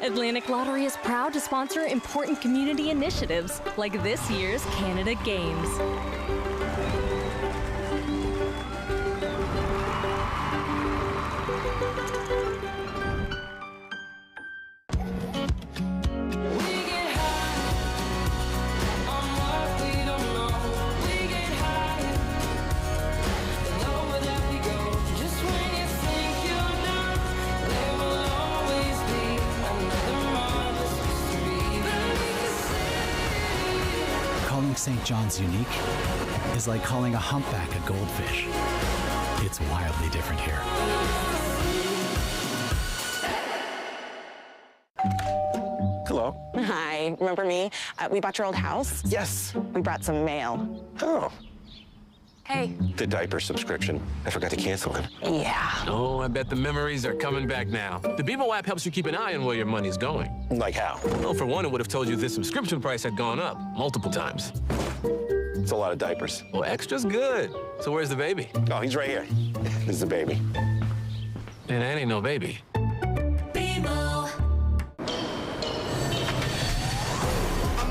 Atlantic Lottery is proud to sponsor important community initiatives like this year's Canada Games. St. John's unique is like calling a humpback a goldfish. It's wildly different here. Hello. Hi, remember me? We bought your old house. Yes. We brought some mail. Oh. Hey. The diaper subscription. I forgot to cancel it. Yeah. Oh, I bet the memories are coming back now. The Bebo app helps you keep an eye on where your money's going. Like how? Well, for one, it would have told you the subscription price had gone up multiple times. It's a lot of diapers. Well, extra's good. So where's the baby? Oh, he's right here. This is the baby. And that ain't no baby. I'ma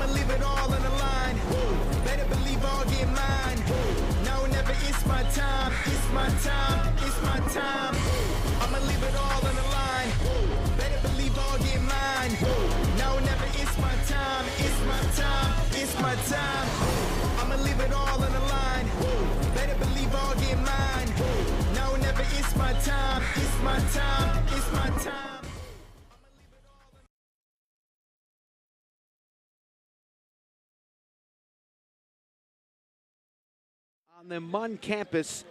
leave it all on the line. Better believe I'll get mine. No, never, it's my time. It's my time. It's my time. I'ma leave it all on the line. Better believe I'll get mine. No, never, it's my time. It's my time. It's my time. I'ma leave it all on the line. Better believe I'll get mine. No, never, it's my time. It's my time. It's my time. On the MUN campus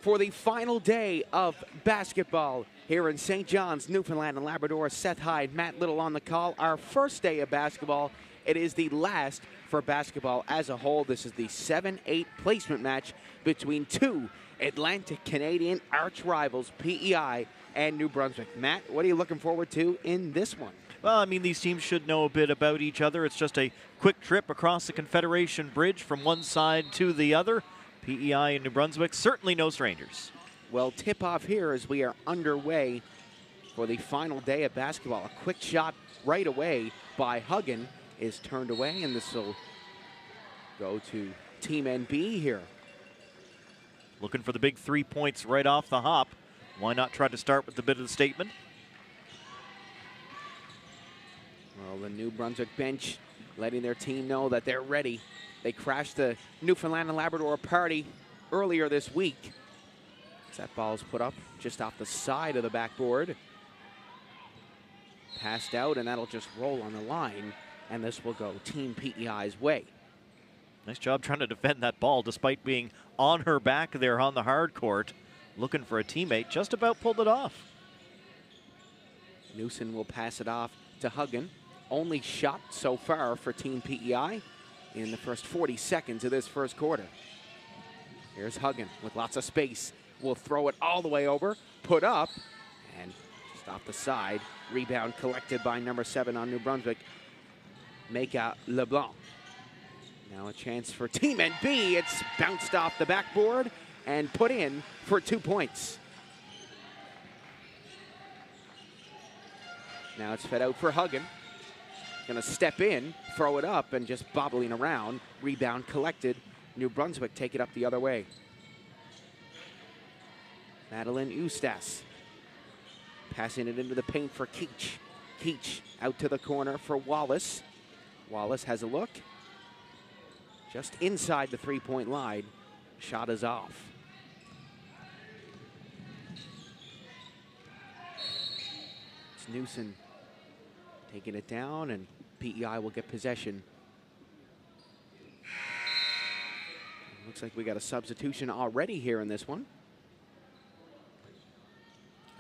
for the final day of basketball here in St. John's, Newfoundland and Labrador. Seth Hyde, Matt Little on the call. Our first day of basketball. It is the last for basketball as a whole. This is the 7-8 placement match between two Atlantic Canadian arch rivals, PEI and New Brunswick. Matt, what are you looking forward to in this one? Well, I mean, these teams should know a bit about each other. It's just a quick trip across the Confederation Bridge from one side to the other. PEI and New Brunswick, certainly no strangers. Well, tip-off here as we are underway for the final day of basketball. A quick shot right away by Huggan is turned away, and this will go to Team NB here. Looking for the big 3 points right off the hop. Why not try to start with a bit of the statement? Well, the New Brunswick bench letting their team know that they're ready. They crashed the Newfoundland and Labrador party earlier this week. As that ball's put up just off the side of the backboard. Passed out, and that'll just roll on the line, and this will go Team PEI's way. Nice job trying to defend that ball despite being on her back there on the hard court. Looking for a teammate, just about pulled it off. Newson will pass it off to Huggan. Only shot so far for Team PEI in the first 40 seconds of this first quarter. Here's Huggan with lots of space. Will throw it all the way over, put up, and just off the side. Rebound collected by number 7 on New Brunswick, Meka LeBlanc. Now a chance for Team NB. It's bounced off the backboard and put in for 2 points. Now it's fed out for Huggan. Gonna step in, throw it up, and just bobbling around. Rebound collected. New Brunswick take it up the other way. Madeline Eustace passing it into the paint for Keach. Keach out to the corner for Wallace. Wallace has a look. Just inside the three-point line. Shot is off. It's Newson taking it down, and PEI will get possession. Looks like we got a substitution already here in this one.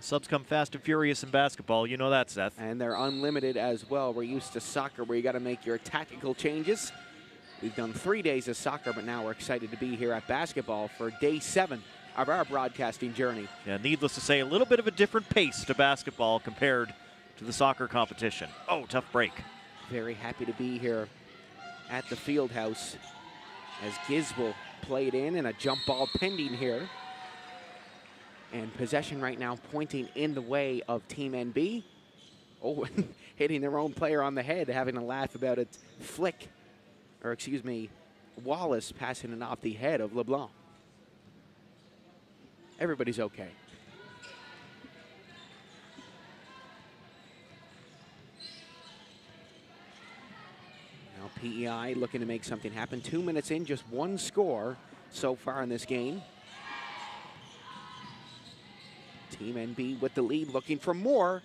Subs come fast and furious in basketball. You know that, Seth. And they're unlimited as well. We're used to soccer where you got to make your tactical changes. We've done 3 days of soccer, but now we're excited to be here at basketball for day 7 of our broadcasting journey. Yeah, needless to say, a little bit of a different pace to basketball compared to the soccer competition. Oh, tough break. Very happy to be here at the field house as Giz will play it in and a jump ball pending here. And possession right now pointing in the way of Team NB. Oh, hitting their own player on the head, having a laugh about it. Flick, or excuse me, Wallace passing it off the head of LeBlanc. Everybody's okay. Now PEI looking to make something happen. 2 minutes in, just one score so far in this game. Team NB with the lead, looking for more.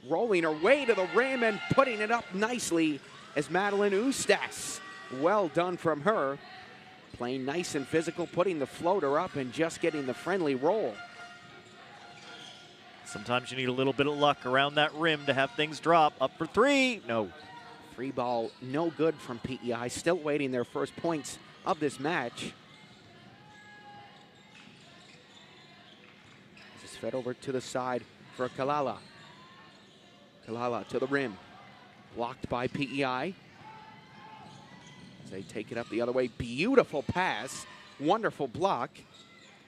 Rolling her way to the rim and putting it up nicely as Madeline Ustas. Well done from her. Playing nice and physical, putting the floater up and just getting the friendly roll. Sometimes you need a little bit of luck around that rim to have things drop. Up for three. No. Free ball, no good from PEI. Still waiting their first points of this match. This is fed over to the side for Kalala. Kalala to the rim. Blocked by PEI. As they take it up the other way. Beautiful pass. Wonderful block.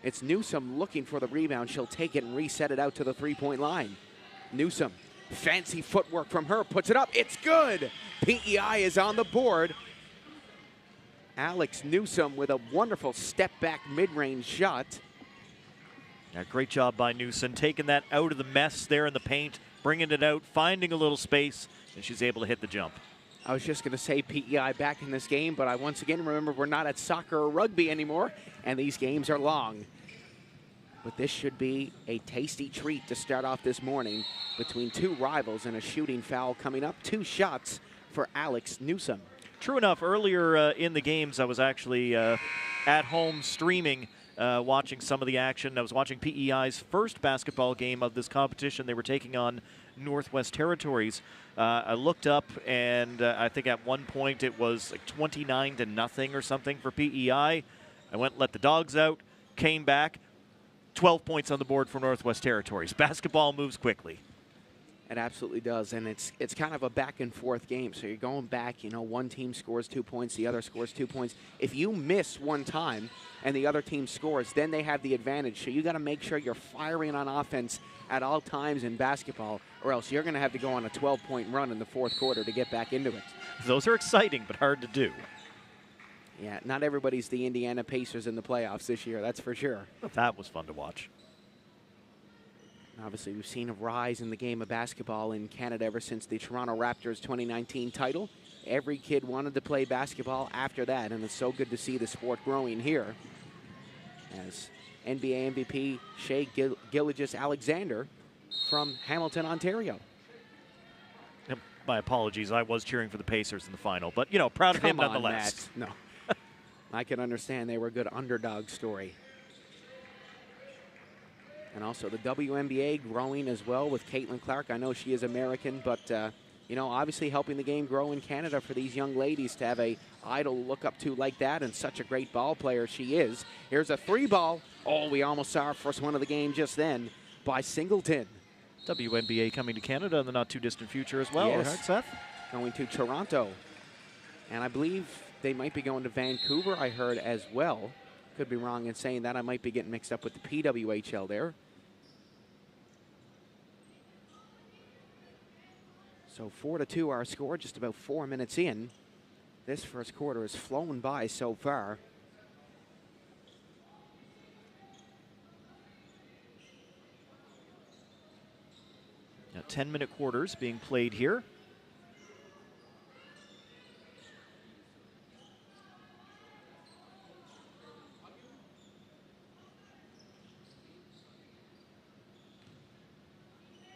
It's Newsom looking for the rebound. She'll take it and reset it out to the three-point line. Newsom, fancy footwork from her. Puts it up. It's good. PEI is on the board. Alex Newsom with a wonderful step-back mid-range shot. Yeah, great job by Newsom, taking that out of the mess there in the paint, bringing it out, finding a little space, and she's able to hit the jump. I was just going to say PEI back in this game, but I once again remember we're not at soccer or rugby anymore, and these games are long. But this should be a tasty treat to start off this morning between two rivals and a shooting foul coming up. 2 shots for Alex Newsom. True enough, earlier in the games, I was actually at home streaming, watching some of the action. I was watching PEI's first basketball game of this competition. They were taking on Northwest Territories. I looked up, and I think at one point it was like 29-0 or something for PEI. I went and let the dogs out, came back, 12 points on the board for Northwest Territories. Basketball moves quickly. It absolutely does, and it's kind of a back-and-forth game. So you're going back, you know, one team scores 2 points, the other scores 2 points. If you miss one time and the other team scores, then they have the advantage. So you got to make sure you're firing on offense at all times in basketball, or else you're going to have to go on a 12-point run in the fourth quarter to get back into it. Those are exciting, but hard to do. Yeah, not everybody's the Indiana Pacers in the playoffs this year, that's for sure. That was fun to watch. Obviously, we've seen a rise in the game of basketball in Canada ever since the Toronto Raptors 2019 title. Every kid wanted to play basketball after that, and it's so good to see the sport growing here. As NBA MVP Shea Gilgeous-Alexander from Hamilton, Ontario. My apologies, I was cheering for the Pacers in the final, but, you know, proud of him nonetheless. Matt. No, I can understand they were a good underdog story. And also the WNBA growing as well with Caitlin Clark. I know she is American, but, you know, obviously helping the game grow in Canada for these young ladies to have a idol to look up to like that, and such a great ball player she is. Here's a 3-ball. Oh, we almost saw our first one of the game just then by Singleton. WNBA coming to Canada in the not-too-distant future as well, yes. right, Seth? Going to Toronto. And I believe they might be going to Vancouver, I heard, as well. Could be wrong in saying that. I might be getting mixed up with the PWHL there. So 4-2 our score, just about 4 minutes in. This first quarter has flown by so far. Now 10-minute quarters being played here.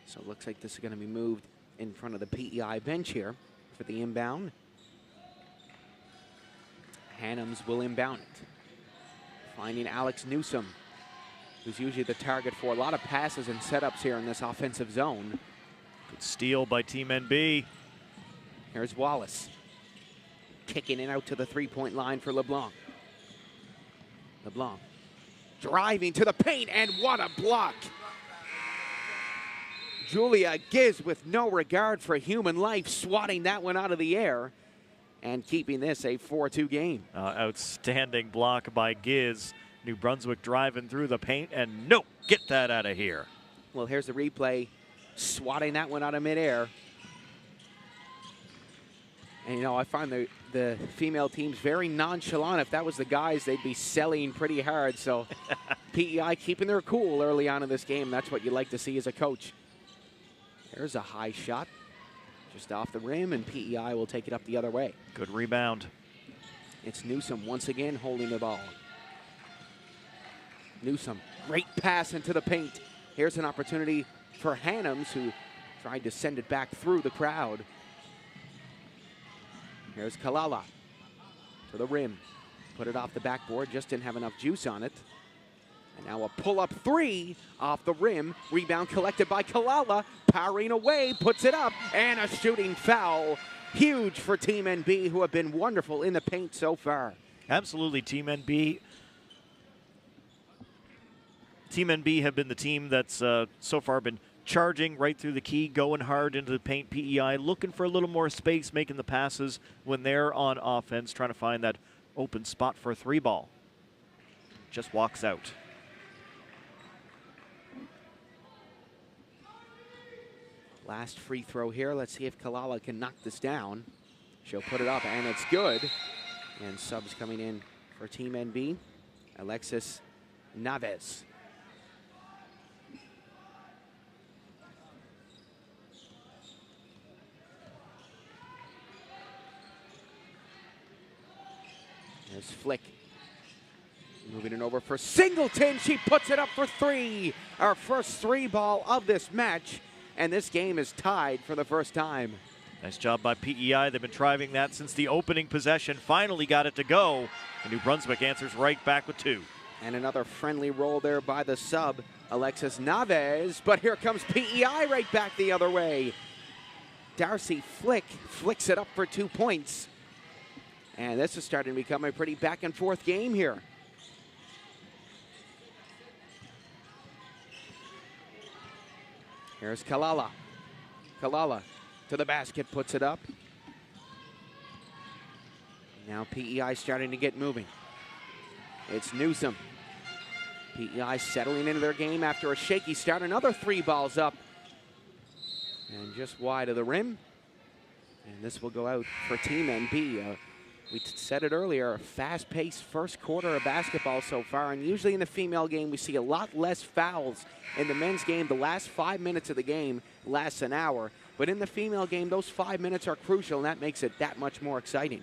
So it looks like this is going to be moved in front of the PEI bench here for the inbound. Hannums will inbound it. Finding Alex Newsom, who's usually the target for a lot of passes and setups here in this offensive zone. Good steal by Team NB. Here's Wallace. Kicking it out to the three-point line for LeBlanc. LeBlanc driving to the paint, and what a block. Julia Giz, with no regard for human life, swatting that one out of the air and keeping this a 4-2 game. Outstanding block by Giz. New Brunswick driving through the paint, and nope, get that out of here. Well, here's the replay. swatting that one out of midair. And, you know, I find the female teams very nonchalant. If that was the guys, they'd be selling pretty hard. So PEI keeping their cool early on in this game. That's what you like to see as a coach. There's a high shot just off the rim, and PEI will take it up the other way. Good rebound. It's Newsom once again holding the ball. Newsom, great pass into the paint. Here's an opportunity for Hannums, who tried to send it back through the crowd. Here's Kalala to the rim. Put it off the backboard, just didn't have enough juice on it. And now a pull-up three off the rim. Rebound collected by Kalala. Powering away, puts it up, and a shooting foul. Huge for Team NB, who have been wonderful in the paint so far. Absolutely, Team NB. Team NB have been the team that's so far been charging right through the key, going hard into the paint. PEI looking for a little more space, making the passes when they're on offense, trying to find that open spot for a three ball. Just walks out. Last free throw here. Let's see if Kalala can knock this down. She'll put it up, and it's good. And subs coming in for Team NB. Alexis Naves. There's Flick. Moving it over for Singleton. She puts it up for three. Our first three ball of this match. And this game is tied for the first time. Nice job by PEI. They've been driving that since the opening possession. Finally got it to go. And New Brunswick answers right back with two. And another friendly roll there by the sub, Alexis Naves. But here comes PEI right back the other way. Darcy Flick flicks it up for 2 points. And this is starting to become a pretty back and forth game here. Here's Kalala. Kalala to the basket, puts it up. Now PEI starting to get moving. It's Newsom. PEI settling into their game after a shaky start. Another three balls up. And just wide of the rim. And this will go out for Team NB. We said it earlier, a fast-paced first quarter of basketball so far, and usually in the female game we see a lot less fouls. In the men's game, the last 5 minutes of the game lasts an hour, but in the female game, those 5 minutes are crucial, and that makes it that much more exciting.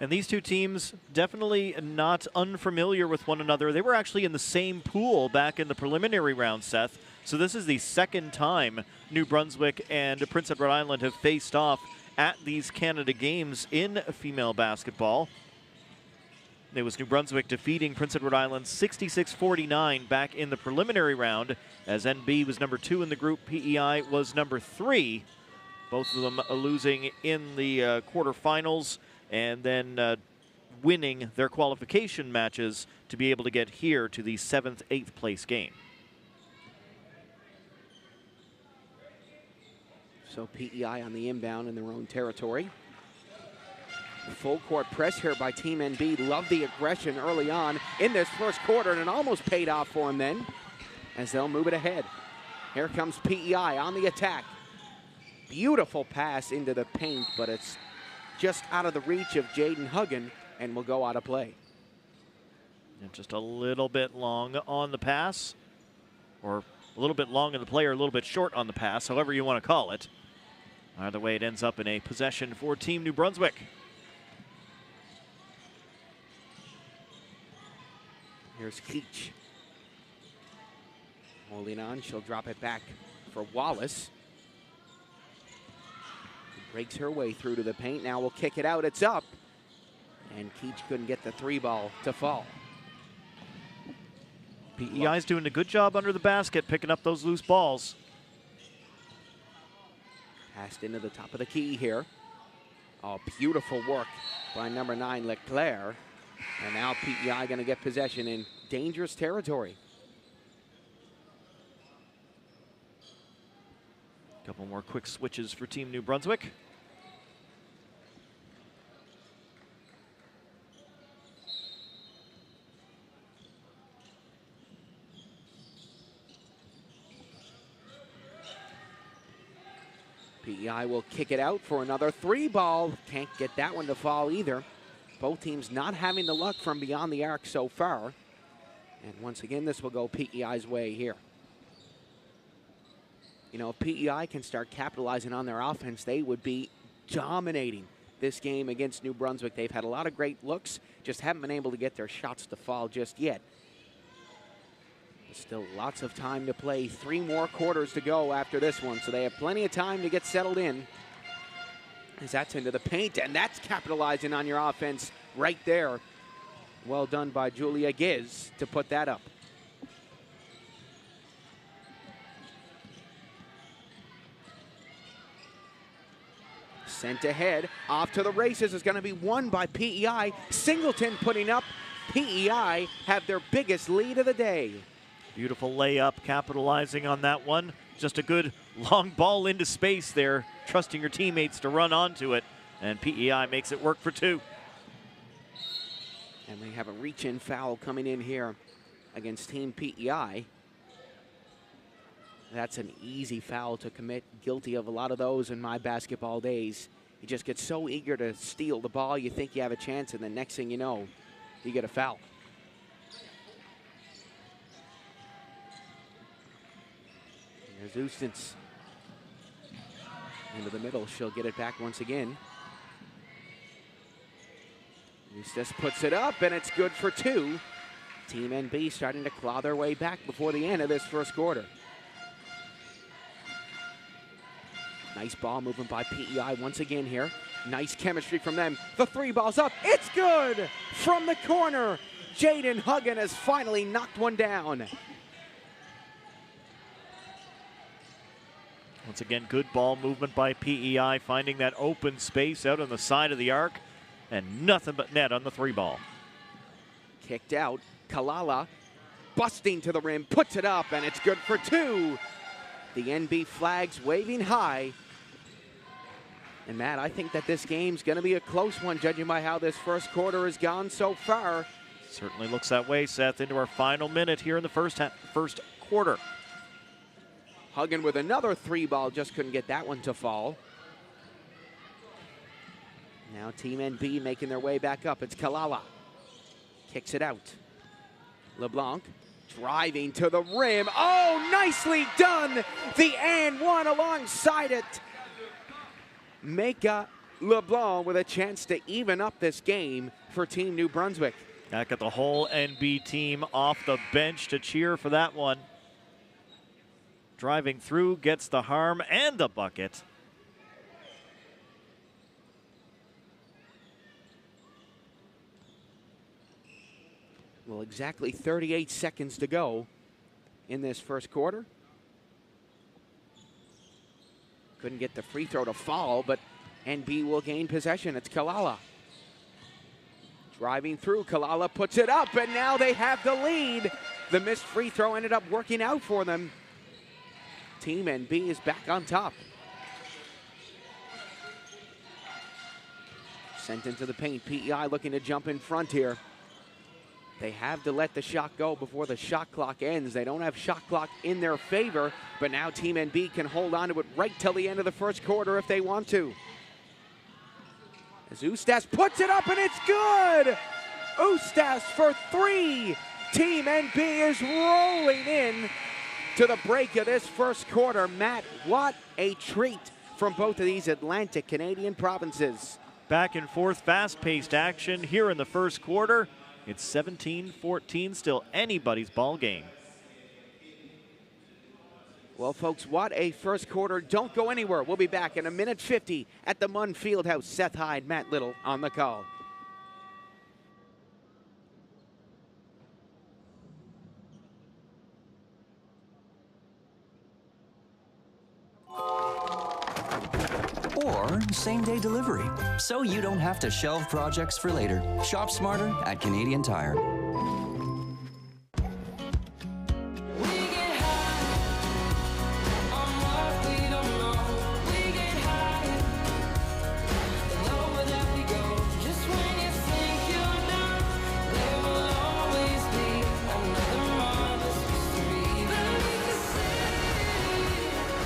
And these two teams definitely not unfamiliar with one another. They were actually in the same pool back in the preliminary round, Seth. So this is the second time New Brunswick and Prince Edward Island have faced off at these Canada Games in female basketball. It was New Brunswick defeating Prince Edward Island 66-49 back in the preliminary round, as NB was number 2 in the group, PEI was number 3. Both of them losing in the quarterfinals and then winning their qualification matches to be able to get here to the 7th, 8th place game. So PEI on the inbound in their own territory. Full court press here by Team NB. Love the aggression early on in this first quarter, and it almost paid off for them then as they'll move it ahead. Here comes PEI on the attack. Beautiful pass into the paint, but it's just out of the reach of Jaden Huggan and will go out of play. And just a little bit long on the pass, or a little bit long in the play, or a little bit short on the pass, however you want to call it. Either way, it ends up in a possession for Team New Brunswick. Here's Keach. Holding on, she'll drop it back for Wallace. Breaks her way through to the paint. Now we'll kick it out, it's up. And Keach couldn't get the three ball to fall. PEI's doing a good job under the basket, picking up those loose balls. Passed into the top of the key here. Oh, beautiful work by number 9, Leclerc. And now PEI going to get possession in dangerous territory. A couple more quick switches for Team New Brunswick. PEI will kick it out for another 3-ball. Can't get that one to fall either. Both teams not having the luck from beyond the arc so far. And once again, this will go PEI's way here. You know, if PEI can start capitalizing on their offense, they would be dominating this game against New Brunswick. They've had a lot of great looks, just haven't been able to get their shots to fall just yet. Still lots of time to play. 3 more quarters to go after this one, so they have plenty of time to get settled in. As that's into the paint, and that's capitalizing on your offense right there. Well done by Julia Giz to put that up. Sent ahead, off to the races is going to be won by PEI. Singleton putting up. PEI have their biggest lead of the day. Beautiful layup, capitalizing on that one. Just a good long ball into space there, trusting your teammates to run onto it, and PEI makes it work for 2. And we have a reach-in foul coming in here against Team PEI. That's an easy foul to commit. Guilty of a lot of those in my basketball days. You just get so eager to steal the ball, you think you have a chance, and the next thing you know, you get a foul. There's Oostens. Into the middle, she'll get it back once again. Eustace puts it up, and it's good for 2. Team NB starting to claw their way back before the end of this first quarter. Nice ball movement by PEI once again here. Nice chemistry from them. The 3-ball's up. It's good from the corner. Jaden Huggan has finally knocked one down. Once again, good ball movement by PEI, finding that open space out on the side of the arc, and nothing but net on the 3-ball. Kicked out. Kalala busting to the rim, puts it up, and it's good for 2. The NB flags waving high. And Matt, I think that this game's going to be a close one, judging by how this first quarter has gone so far. Certainly looks that way, Seth, into our final minute here in the first quarter. Huggan with another 3-ball, just couldn't get that one to fall. Now Team NB making their way back up. It's Kalala. Kicks it out. LeBlanc driving to the rim. Oh, nicely done. The and one alongside it. Meka LeBlanc with a chance to even up this game for Team New Brunswick. Back at the whole NB team off the bench to cheer for that one. Driving through, gets the harm and the bucket. Well, exactly 38 seconds to go in this first quarter. Couldn't get the free throw to fall, but NB will gain possession. It's Kalala. Driving through, Kalala puts it up, and now they have the lead. The missed free throw ended up working out for them. Team NB is back on top. Sent into the paint. PEI looking to jump in front here. They have to let the shot go before the shot clock ends. They don't have shot clock in their favor, but now Team NB can hold on to it right till the end of the first quarter if they want to. As Ustas puts it up, and it's good! Ustas for 3. Team NB is rolling in to the break of this first quarter. Matt, what a treat from both of these Atlantic Canadian provinces. Back and forth, fast-paced action here in the first quarter. It's 17-14, still anybody's ball game. Well, folks, what a first quarter. Don't go anywhere. We'll be back in a minute 50 at the Munn Fieldhouse. Seth Hyde, Matt Little on the call. Or same-day delivery, so you don't have to shelve projects for later. Shop smarter at Canadian Tire.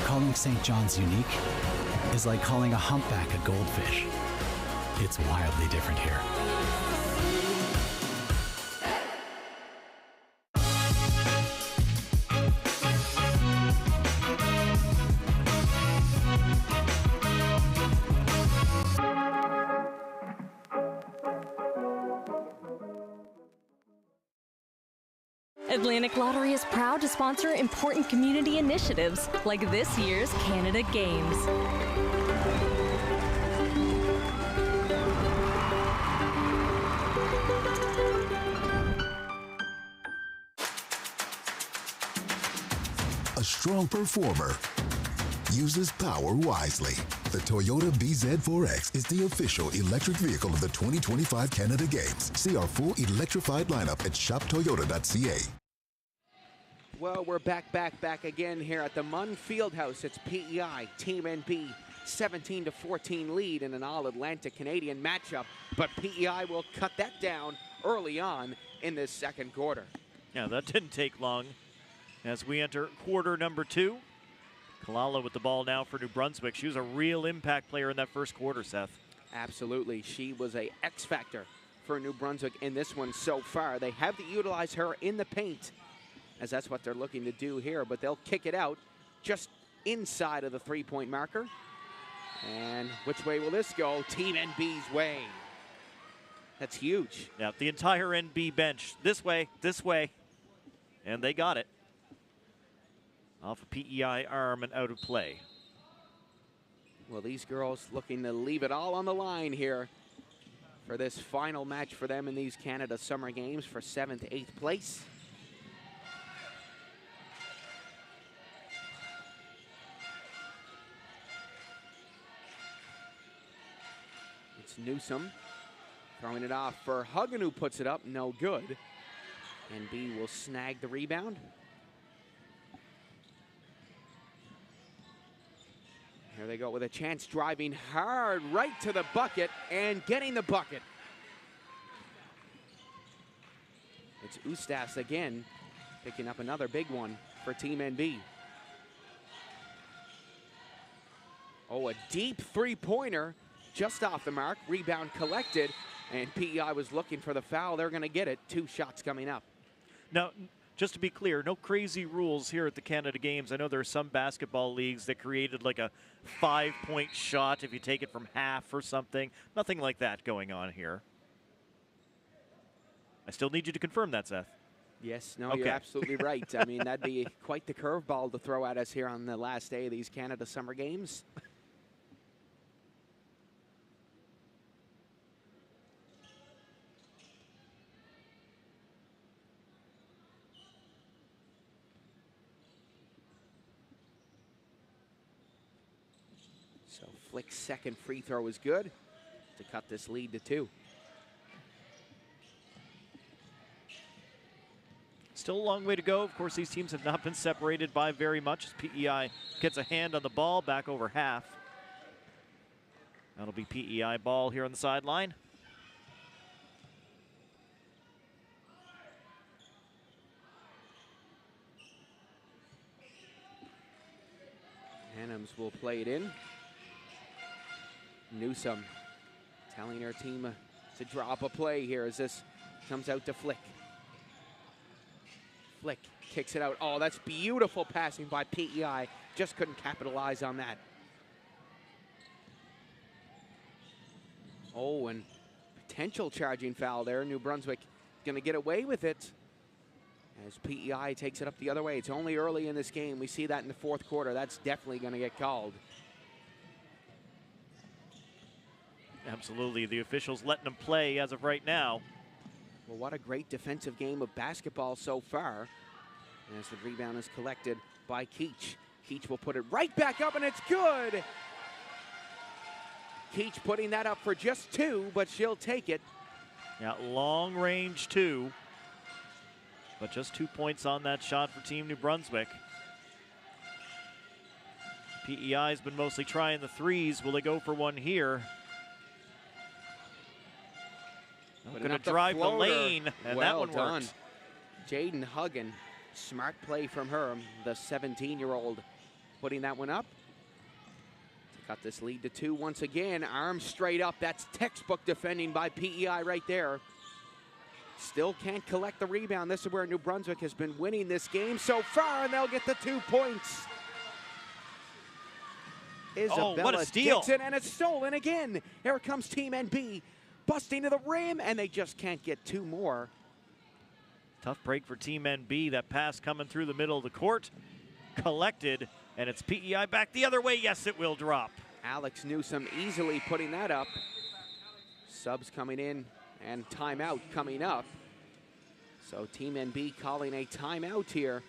Calling St. John's unique is like calling a humpback a goldfish. It's wildly different here. Atlantic Lottery is proud to sponsor important community initiatives like this year's Canada Games. A strong performer uses power wisely. The Toyota BZ4X is the official electric vehicle of the 2025 Canada Games. See our full electrified lineup at shoptoyota.ca. Well, we're back again here at the Munn Fieldhouse. It's PEI, Team NB, 17-14 lead in an all-Atlantic Canadian matchup. But PEI will cut that down early on in this second quarter. Yeah, that didn't take long. As we enter quarter number 2, Kalala with the ball now for New Brunswick. She was a real impact player in that first quarter, Seth. Absolutely. She was a X-factor for New Brunswick in this one so far. They have to utilize her in the paint, as that's what they're looking to do here, but they'll kick it out just inside of the three-point marker. And which way will this go? Team NB's way. That's huge. Yeah, the entire NB bench. This way. And they got it. Off a PEI arm and out of play. Well, these girls looking to leave it all on the line here for this final match for them in these Canada Summer Games for 7th, 8th place. It's Newsom throwing it off for Huggan, who puts it up, no good. And B will snag the rebound. Here they go with a chance, driving hard right to the bucket and getting the bucket. It's Ustas again, picking up another big one for Team NB. Oh, a deep three-pointer just off the mark. Rebound collected, and PEI was looking for the foul. They're going to get it. 2 shots coming up. Now, just to be clear, no crazy rules here at the Canada Games. I know there are some basketball leagues that created like a 5-point shot if you take it from half or something. Nothing like that going on here. I still need you to confirm that, Seth. Yes, no, Okay. You're absolutely right. I mean, that'd be quite the curveball to throw at us here on the last day of these Canada Summer Games. So Flick's second free throw is good to cut this lead to 2. Still a long way to go. Of course, these teams have not been separated by very much as PEI gets a hand on the ball back over half. That'll be PEI ball here on the sideline. Hannums will play it in. Newsom telling her team to drop a play here as this comes out to Flick. Flick kicks it out. Oh, that's beautiful passing by PEI. Just couldn't capitalize on that. Oh, and potential charging foul there. New Brunswick going to get away with it as PEI takes it up the other way. It's only early in this game. We see that in the fourth quarter. That's definitely going to get called. Absolutely. The officials letting them play as of right now. Well, what a great defensive game of basketball so far. As the rebound is collected by Keach. Keach will put it right back up, and it's good. Keach putting that up for just 2, but she'll take it. Yeah, long range 2. But just 2 points on that shot for Team New Brunswick. PEI's been mostly trying the threes. Will they go for one here? Going to drive the lane, and well that one done. worked. Jaden Huggan, smart play from her, the 17-year-old, putting that one up to Cut this lead to 2 once again. Arms straight up. That's textbook defending by PEI right there. Still can't collect the rebound. This is where New Brunswick has been winning this game so far, and they'll get the 2 points. Isabella what a steal. Dixon, and it's stolen again. Here comes Team NB, busting to the rim, and they just can't get 2 more. Tough break for Team NB. That pass coming through the middle of the court. Collected, and it's PEI back the other way. Yes, it will drop. Alex Newsom easily putting that up. Subs coming in and timeout coming up. So Team NB calling a timeout here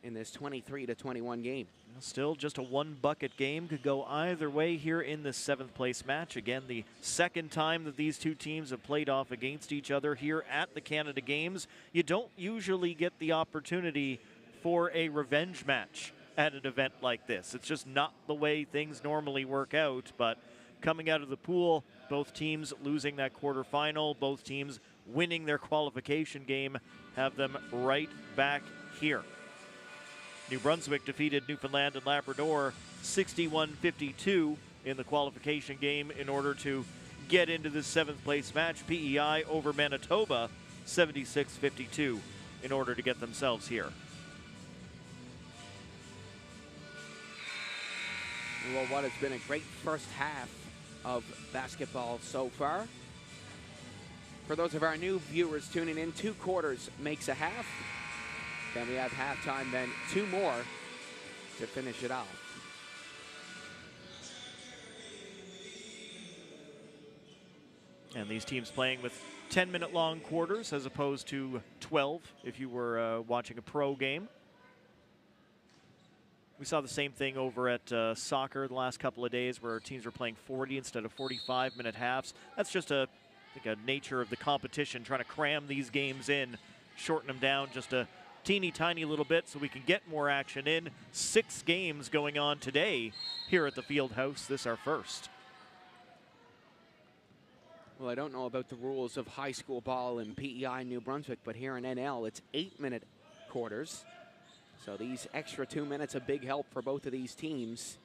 in this 23-21 game. Still just a 1-bucket game. Could go either way here in the 7th place match. Again, the second time that these two teams have played off against each other here at the Canada Games. You don't usually get the opportunity for a revenge match at an event like this. It's just not the way things normally work out. But coming out of the pool, both teams losing that quarterfinal, both teams winning their qualification game, have them right back here. New Brunswick defeated Newfoundland and Labrador 61-52 in the qualification game in order to get into the 7th place match. PEI over Manitoba 76-52 in order to get themselves here. Well, what has been a great first half of basketball so far. For those of our new viewers tuning in, 2 quarters makes a half. Then we have halftime, then 2 more to finish it off. And these teams playing with 10-minute long quarters as opposed to 12 if you were watching a pro game. We saw the same thing over at soccer the last couple of days where teams were playing 40 instead of 45-minute halves. That's just I think a nature of the competition, trying to cram these games in, shorten them down just a teeny tiny little bit so we can get more action in. 6 games going on today here at the Field House. This our first. Well, I don't know about the rules of high school ball in PEI New Brunswick, but here in NL, it's 8-minute quarters. So these extra 2 minutes, a big help for both of these teams.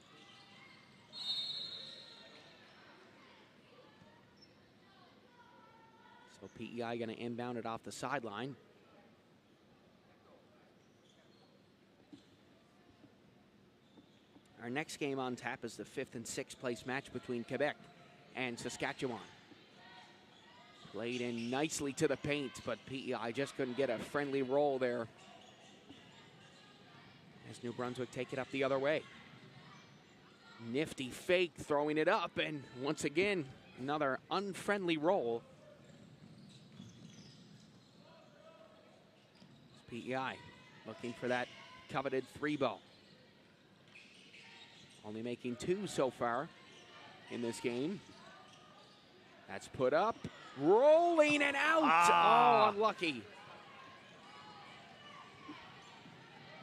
So PEI going to inbound it off the sideline. Our next game on tap is the 5th and 6th place match between Quebec and Saskatchewan. Played in nicely to the paint, but PEI just couldn't get a friendly roll there. As New Brunswick take it up the other way. Nifty fake, throwing it up, and once again, another unfriendly roll. It's PEI looking for that coveted 3 ball. Only making 2 so far in this game. That's put up, rolling and out. Oh, unlucky.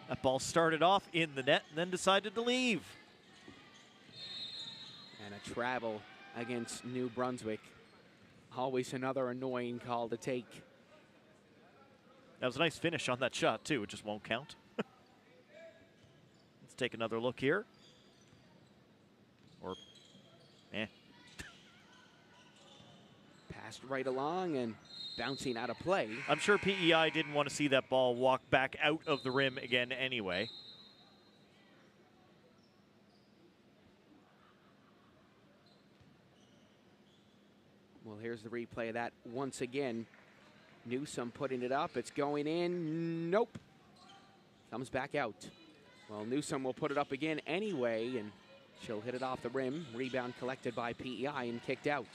That ball started off in the net and then decided to leave. And a travel against New Brunswick. Always another annoying call to take. That was a nice finish on that shot, too. It just won't count. Let's take another look here. Or, Passed right along and bouncing out of play. I'm sure PEI didn't want to see that ball walk back out of the rim again anyway. Well, here's the replay of that once again. Newsom putting it up. It's going in. Nope. Comes back out. Well, Newsom will put it up again anyway, and she'll hit it off the rim. Rebound collected by PEI and kicked out.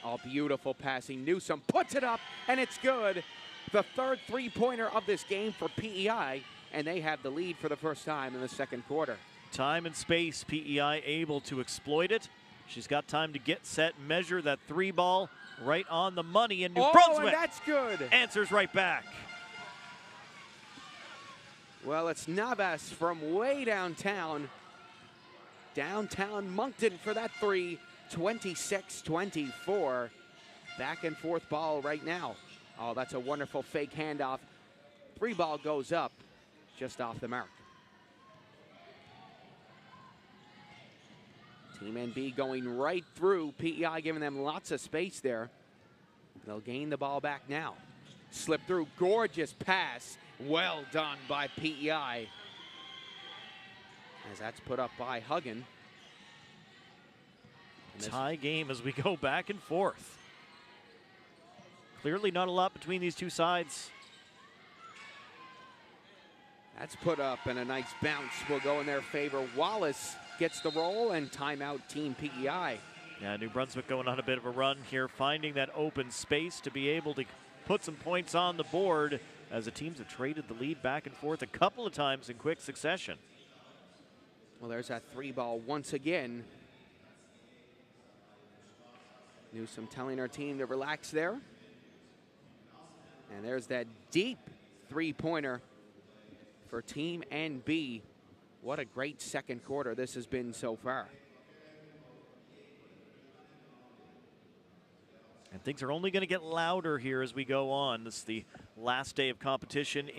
Oh, beautiful passing. Newsom puts it up, and it's good. The 3rd three-pointer of this game for PEI, and they have the lead for the first time in the 2nd quarter. Time and space, PEI able to exploit it. She's got time to get set, measure that 3 ball right on the money, and New Brunswick, and that's good, answers right back. Well, it's Navas from way downtown. Downtown Moncton for that 3. 26-24. Back and forth ball right now. Oh, that's a wonderful fake handoff. 3 ball goes up just off the mark. Team NB going right through. PEI giving them lots of space there. They'll gain the ball back now. Slip through, gorgeous pass. Well done by PEI. As that's put up by Huggin. Tie game as we go back and forth. Clearly not a lot between these two sides. That's put up, and a nice bounce will go in their favor. Wallace gets the roll, and timeout Team PEI. Yeah, New Brunswick going on a bit of a run here, finding that open space to be able to put some points on the board as the teams have traded the lead back and forth a couple of times in quick succession. Well, there's that 3-ball once again. Newsom telling our team to relax there. And there's that deep 3-pointer for Team NB. What a great second quarter this has been so far. And things are only going to get louder here as we go on. This is the last day of competition.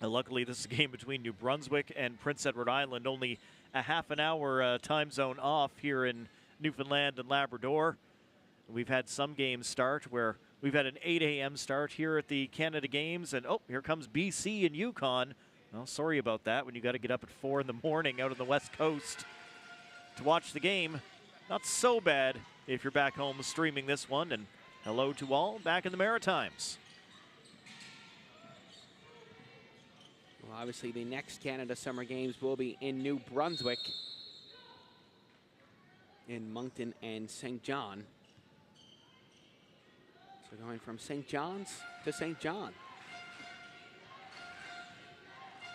Luckily, this is a game between New Brunswick and Prince Edward Island, only a half an hour time zone off here in Newfoundland and Labrador. We've had some games start where we've had an 8 a.m. start here at the Canada Games, and oh, here comes BC and Yukon. Well, sorry about that when you got to get up at 4 in the morning out on the West Coast to watch the game. Not so bad if you're back home streaming this one, and hello to all back in the Maritimes. Well, obviously, the next Canada Summer Games will be in New Brunswick, in Moncton and St. John. So going from St. John's to St. John.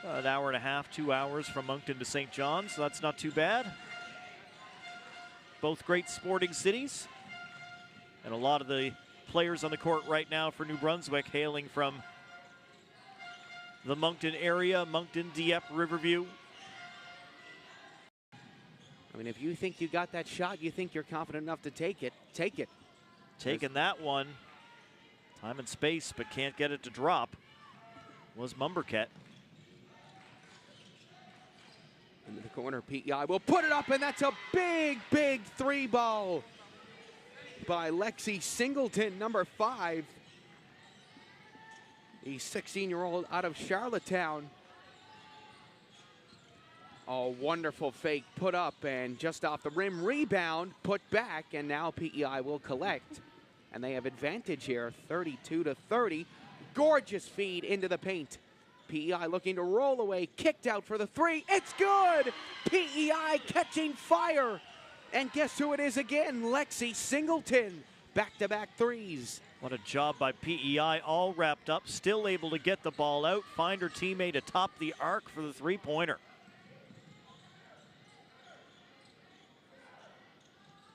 An hour and a half, 2 hours from Moncton to St. John, so that's not too bad. Both great sporting cities. And a lot of the players on the court right now for New Brunswick hailing from the Moncton area, Moncton, Dieppe, Riverview. I mean, if you think you got that shot, you think you're confident enough to take it, take it. Taking that one. Time and space, but can't get it to drop, was Mumberket. Into the corner, PEI will put it up, and that's a big, big 3-ball by Lexi Singleton, number 5. The 16-year-old out of Charlottetown. Oh, wonderful fake put up, and just off the rim, rebound, put back, and now PEI will collect. And they have advantage here, 32-30. Gorgeous feed into the paint. PEI looking to roll away, kicked out for the 3. It's good! PEI catching fire. And guess who it is again? Lexi Singleton. Back-to-back 3s. What a job by PEI, all wrapped up, still able to get the ball out, find her teammate atop the arc for the 3-pointer.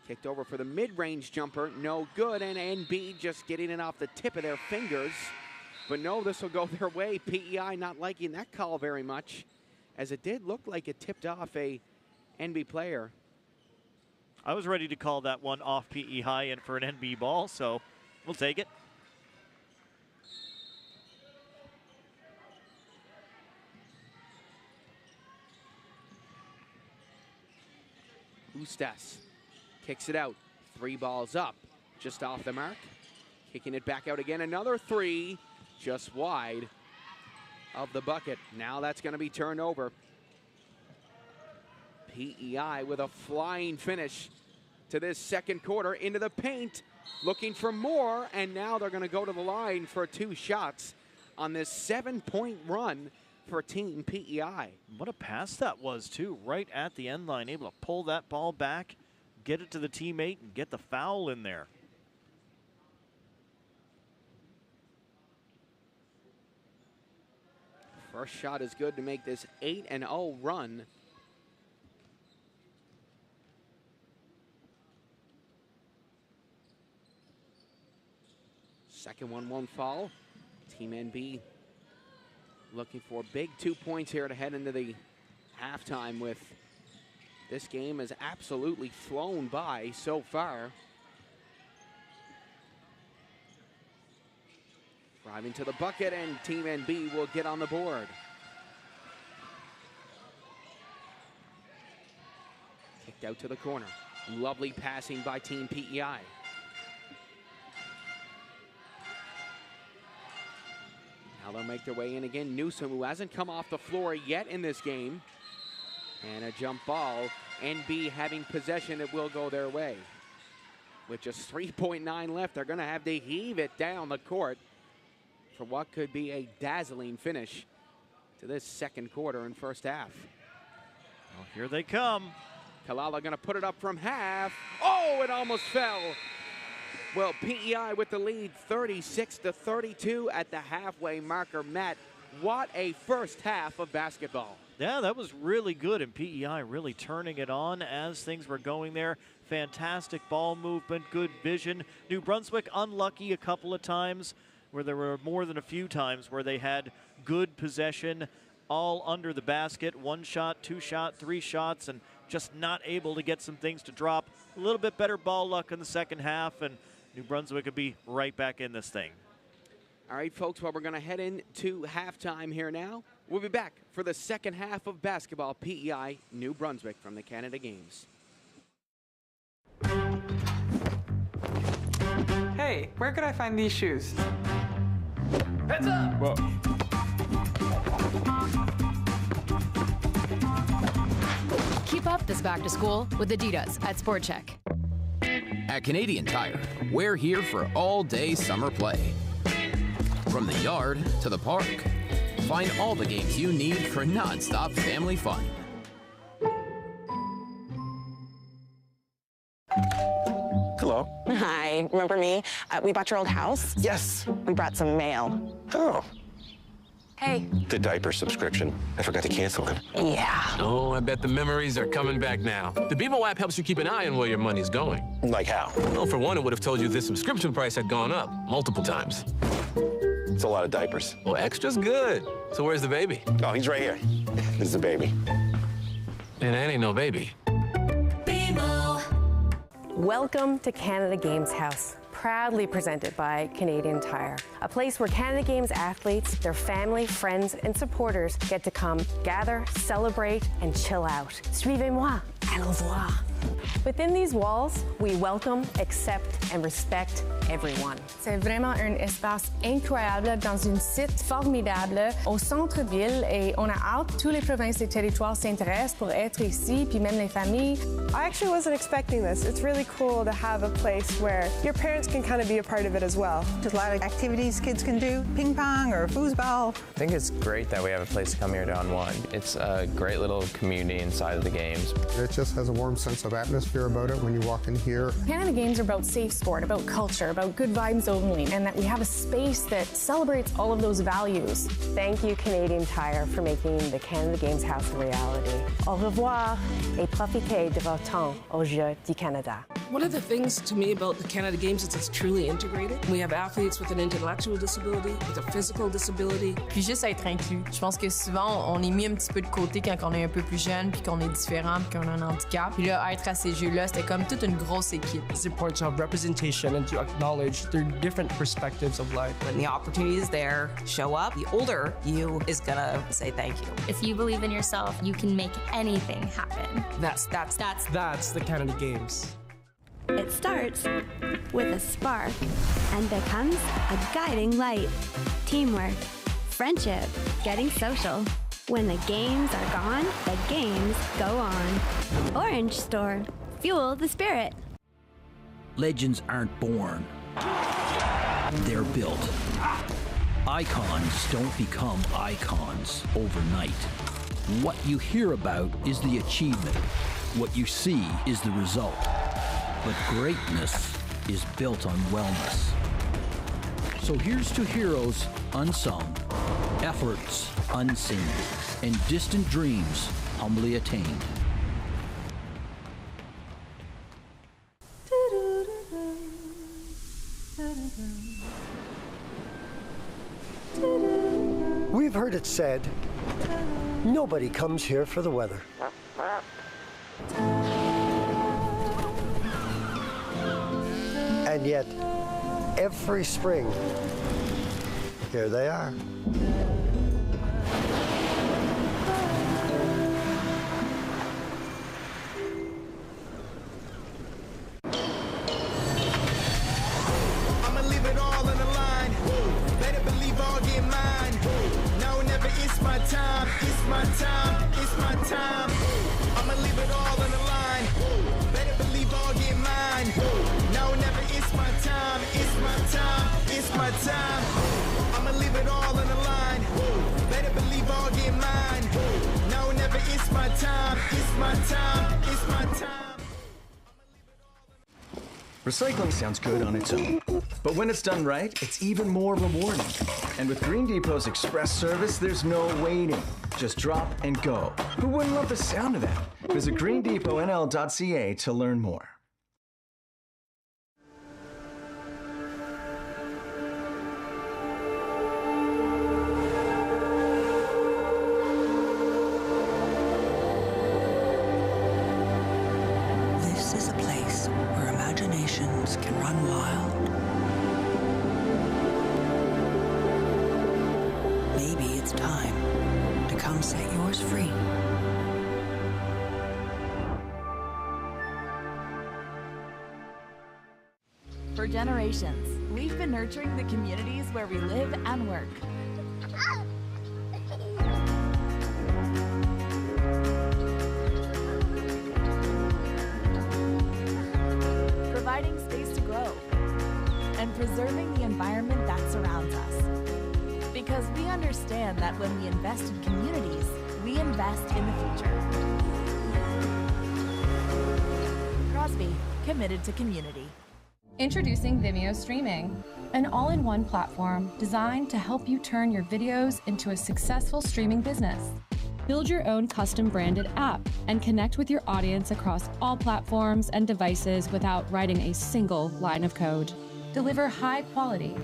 Kicked over for the mid-range jumper, no good, and NB just getting it off the tip of their fingers. But no, this will go their way. PEI not liking that call very much, as it did look like it tipped off a NB player. I was ready to call that one off PEI and for an NB ball, so we'll take it. Ustas kicks it out. 3 balls up, just off the mark. Kicking it back out again. Another 3, just wide of the bucket. Now that's going to be turned over. PEI with a flying finish to this second quarter into the paint, looking for more, and now they're going to go to the line for 2 shots on this 7-point run for Team PEI. What a pass that was, too, right at the end line, able to pull that ball back, get it to the teammate, and get the foul in there. First shot is good to make this 8-0 run. Second one won't fall. Team NB looking for big 2 points here to head into the halftime with this game has absolutely flown by so far. Driving to the bucket, and Team NB will get on the board. Kicked out to the corner. Lovely passing by Team PEI. Now they'll make their way in again. Newsom, who hasn't come off the floor yet in this game. And a jump ball. NB having possession, it will go their way. With just 3.9 left, they're going to have to heave it down the court for what could be a dazzling finish to this second quarter and first half. Well, here they come. Kalala going to put it up from half. Oh, it almost fell. Well, PEI with the lead, 36-32 at the halfway marker. Matt, what a first half of basketball. Yeah, that was really good, and PEI really turning it on as things were going there. Fantastic ball movement, good vision. New Brunswick unlucky a couple of times, where there were more than a few times where they had good possession, all under the basket. 1 shot, 2 shot, 3 shots, and just not able to get some things to drop. A little bit better ball luck in the second half, and New Brunswick could be right back in this thing. All right, folks, well, we're going to head into halftime here now. We'll be back for the second half of basketball, PEI New Brunswick from the Canada Games. Hey, where could I find these shoes? Heads up! Whoa. Keep up this back to school with Adidas at Sport Check. At Canadian Tire, we're here for all-day summer play. From the yard to the park, find all the games you need for non-stop family fun. Hello. Hi, remember me? We bought your old house. Yes. We brought some mail. Oh. Hey. The diaper subscription. I forgot to cancel it. Yeah. Oh, I bet the memories are coming back now. The Bebo app helps you keep an eye on where your money's going. Like how? Well, for one, it would have told you this subscription price had gone up multiple times. It's a lot of diapers. Well, extra's good. So where's the baby? Oh, he's right here. This is the baby. And that ain't no baby. Welcome to Canada Games House, proudly presented by Canadian Tire, a place where Canada Games athletes, their family, friends, and supporters get to come gather, celebrate, and chill out. Suivez-moi, allons voir. Within these walls, we welcome, accept, and respect everyone. C'est vraiment un espace incroyable dans un site formidable au centre-ville et on a hâte, tous les provinces et territoires s'intéressent pour être ici, puis même les familles. I actually wasn't expecting this. It's really cool to have a place where your parents can kind of be a part of it as well. There's a lot of activities kids can do, ping pong or foosball. I think it's great that we have a place to come here to unwind. It's a great little community inside of the games. It just has a warm sense of atmosphere about it when you walk in here. Canada Games are about safe sport, about culture, about good vibes only, and that we have a space that celebrates all of those values. Thank you, Canadian Tire, for making the Canada Games House a reality. Au revoir et profitez de votre temps aux Jeux du Canada. One of the things to me about the Canada Games is it's truly integrated. We have athletes with an intellectual disability, with a physical disability. Puis juste être inclus. Je pense que souvent, on est mis un petit peu de côté quand on est un peu plus jeune, puis qu'on est différent, puis qu'on a un handicap. Puis là, être à ces Jeux-là, c'était comme toute une grosse équipe. It's important to have representation and to acknowledge their different perspectives of life. When the opportunity is there, show up. The older you is gonna say thank you. If you believe in yourself, you can make anything happen. That's the Canada Games. It starts with a spark and becomes a guiding light. Teamwork, friendship, getting social. When the games are gone, the games go on. Orange Store. Fuel the spirit. Legends aren't born. They're built. Icons don't become icons overnight. What you hear about is the achievement. What you see is the result. But greatness is built on wellness. So here's to heroes unsung, efforts unseen, and distant dreams humbly attained. We've heard it said, nobody comes here for the weather. And yet, every spring, Here they are. I'ma leave it all on the line. Better believe I'll get mine. No, never, it's my time. It's my time. It's my time. I'ma leave it all on the line. Better believe I'll get mine. No, never, it's my time. It's my time. It's my time. I'ma leave it all on the line. Better believe I'll get mine. No, never, it's my time. It's my time. It's my time. Recycling sounds good on its own, but when it's done right, it's even more rewarding. And with Green Depot's express service, there's no waiting. Just drop and go. Who wouldn't love the sound of that? Visit greendepotnl.ca to learn more. This is a place where imaginations can run wild. Maybe it's time to come set yours free. For generations, we've been nurturing the communities where we live and work. Providing space to grow and preserving the environment that surrounds us. Because we understand that when we invest in communities, we invest in the future. Crosby, committed to community. Introducing Vimeo Streaming, an all-in-one platform designed to help you turn your videos into a successful streaming business. Build your own custom branded app and connect with your audience across all platforms and devices without writing a single line of code. Deliver high quality,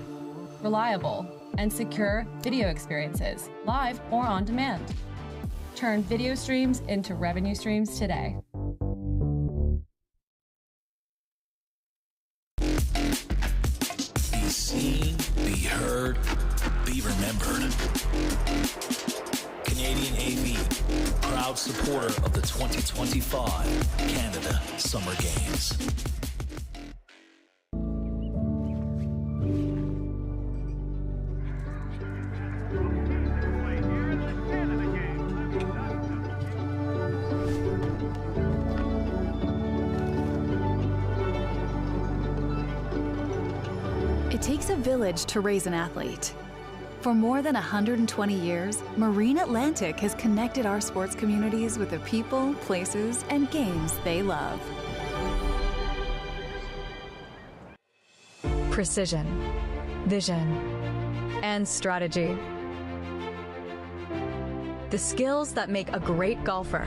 reliable, and secure video experiences, live or on demand. Turn video streams into revenue streams today. Be seen, be heard, be remembered. Canadian AV, proud supporter of the 2025 Canada Summer Games. It takes a village to raise an athlete. For more than 120 years, Marine Atlantic has connected our sports communities with the people, places, and games they love. Precision, vision, and strategy. The skills that make a great golfer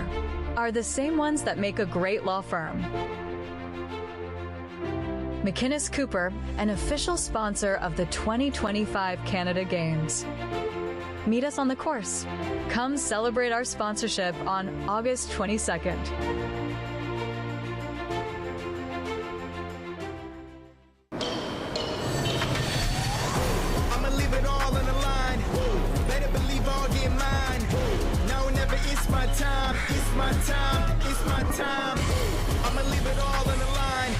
are the same ones that make a great law firm. McInnes Cooper, an official sponsor of the 2025 Canada Games. Meet us on the course. Come celebrate our sponsorship on August 22nd. I'ma leave it all on the line. Better believe I'll get mine. No, never, it's my time. It's my time. It's my time. I'ma leave it all on the line.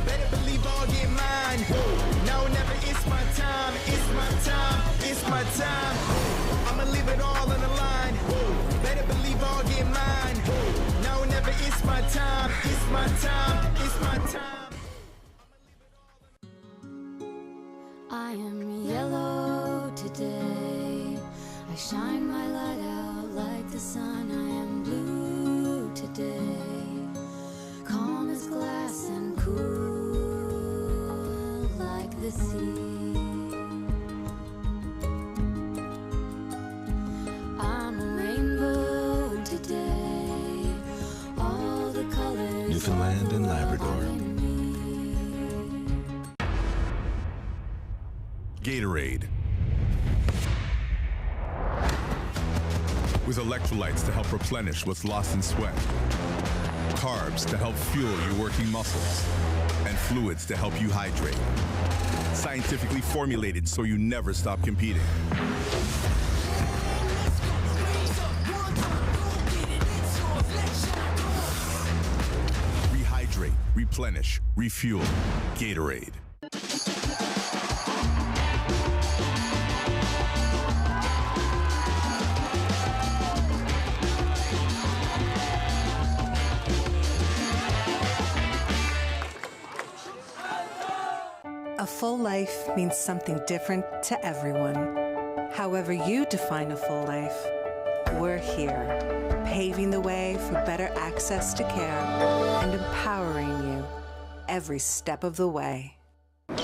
Better believe I'll get mine. No, never, it's my time. It's my time. It's my time. I'ma leave it all on the line. Better believe I'll get mine. No, never, it's my time. It's my time. It's my time. I am yellow today. I shine my light out like the sun. I am blue today. Calm as glass and cool like the sea. I'm a rainbow today. All the colors. Newfoundland and Labrador. Gatorade. With electrolytes to help replenish what's lost in sweat. Carbs to help fuel your working muscles. And fluids to help you hydrate. Scientifically formulated so you never stop competing. Rehydrate, replenish, refuel. Gatorade. A full life means something different to everyone. However you define a full life, we're here, paving the way for better access to care and empowering you every step of the way. I'ma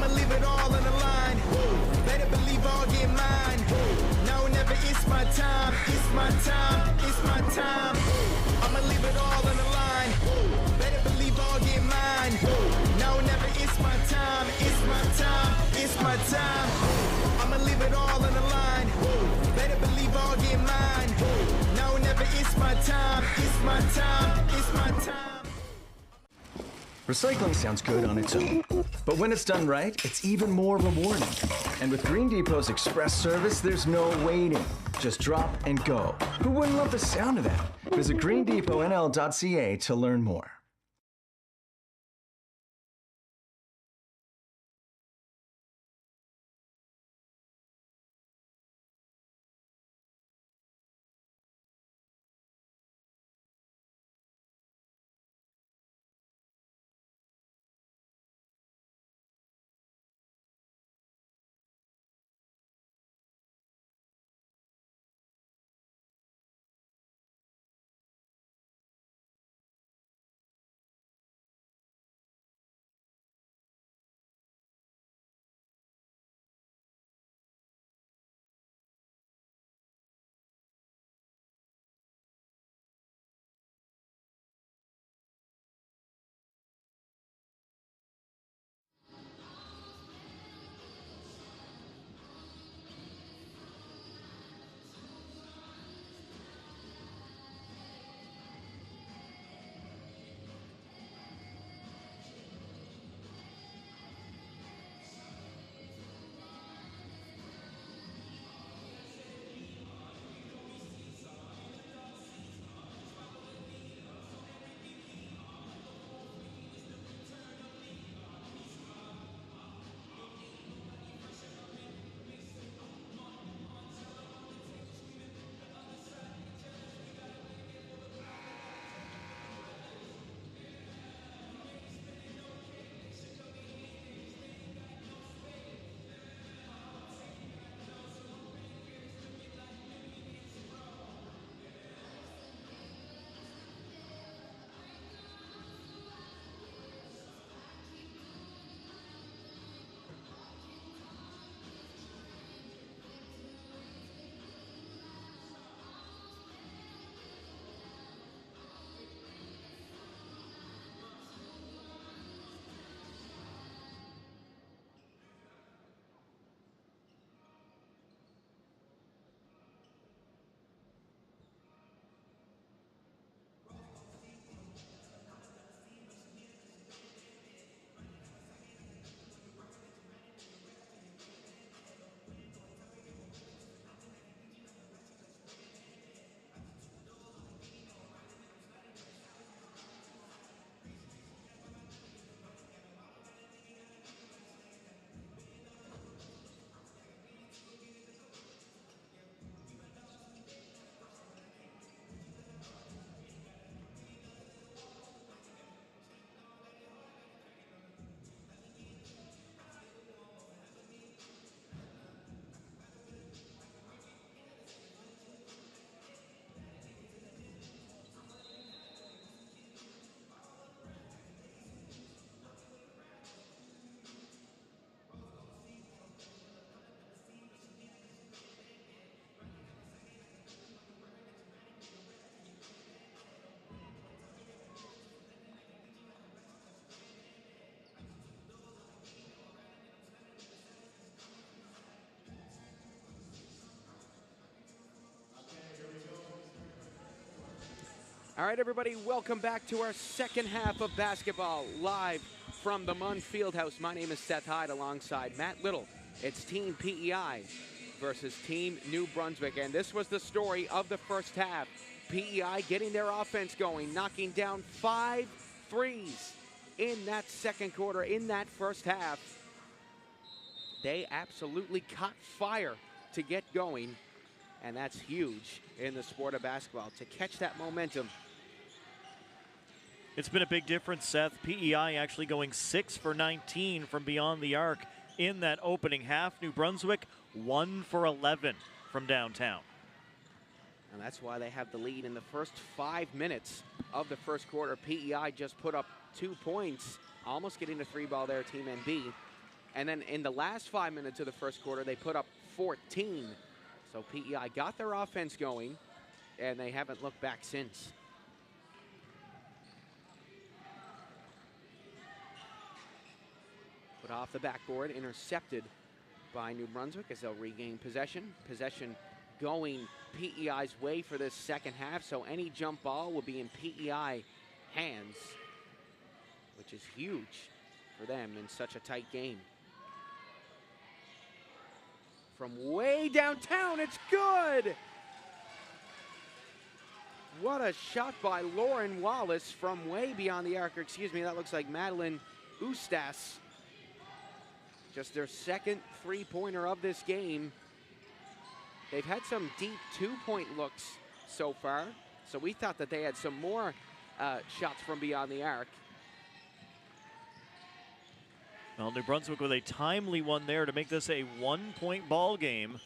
leave it all on the line. Better believe I'll get mine. Now or never, it's my time. It's my time. It's my time. I'ma leave it all on the line. Better believe I'll get mine. Now or never, it's my time. It's my time. It's my time. I'ma leave it all on the line. Better believe I'll get mine. Now or never, it's my time. It's my time. It's my time. Recycling sounds good on its own, but when it's done right, it's even more rewarding. And with Green Depot's express service, there's no waiting. Just drop and go. Who wouldn't love the sound of that? Visit greendepotnl.ca to learn more. All right, everybody, welcome back to our second half of basketball, live from the Munn Fieldhouse. My name is Seth Hyde alongside Matt Little. It's Team PEI versus Team New Brunswick, and this was the story of the first half. PEI getting their offense going, knocking down 5 threes in that second quarter, in that first half. They absolutely caught fire to get going, and that's huge in the sport of basketball, to catch that momentum. It's been a big difference, Seth. PEI actually going 6 for 19 from beyond the arc in that opening half. New Brunswick 1 for 11 from downtown. And that's why they have the lead in the first 5 minutes of the first quarter. PEI just put up 2 points, almost getting the 3-ball there, Team NB. And then in the last 5 minutes of the first quarter, they put up 14. So PEI got their offense going, and they haven't looked back since. Put off the backboard, intercepted by New Brunswick as they'll regain possession. Possession going PEI's way for this second half, so any jump ball will be in PEI hands, which is huge for them in such a tight game. From way downtown, it's good! What a shot by Lauren Wallace from way beyond the arc. Excuse me, that looks like Madeline Ustas. Just their second three-pointer of this game. They've had some deep two-point looks so far, so we thought that they had some more shots from beyond the arc. Well, New Brunswick with a timely one there to make this a one-point ball game.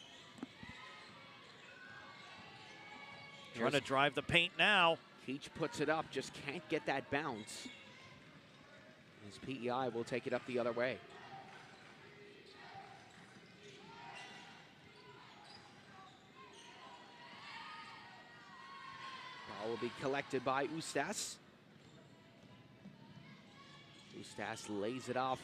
Trying to drive the paint now. Keach puts it up, just can't get that bounce. As PEI will take it up the other way. Ball will be collected by Ustas. Ustas lays it off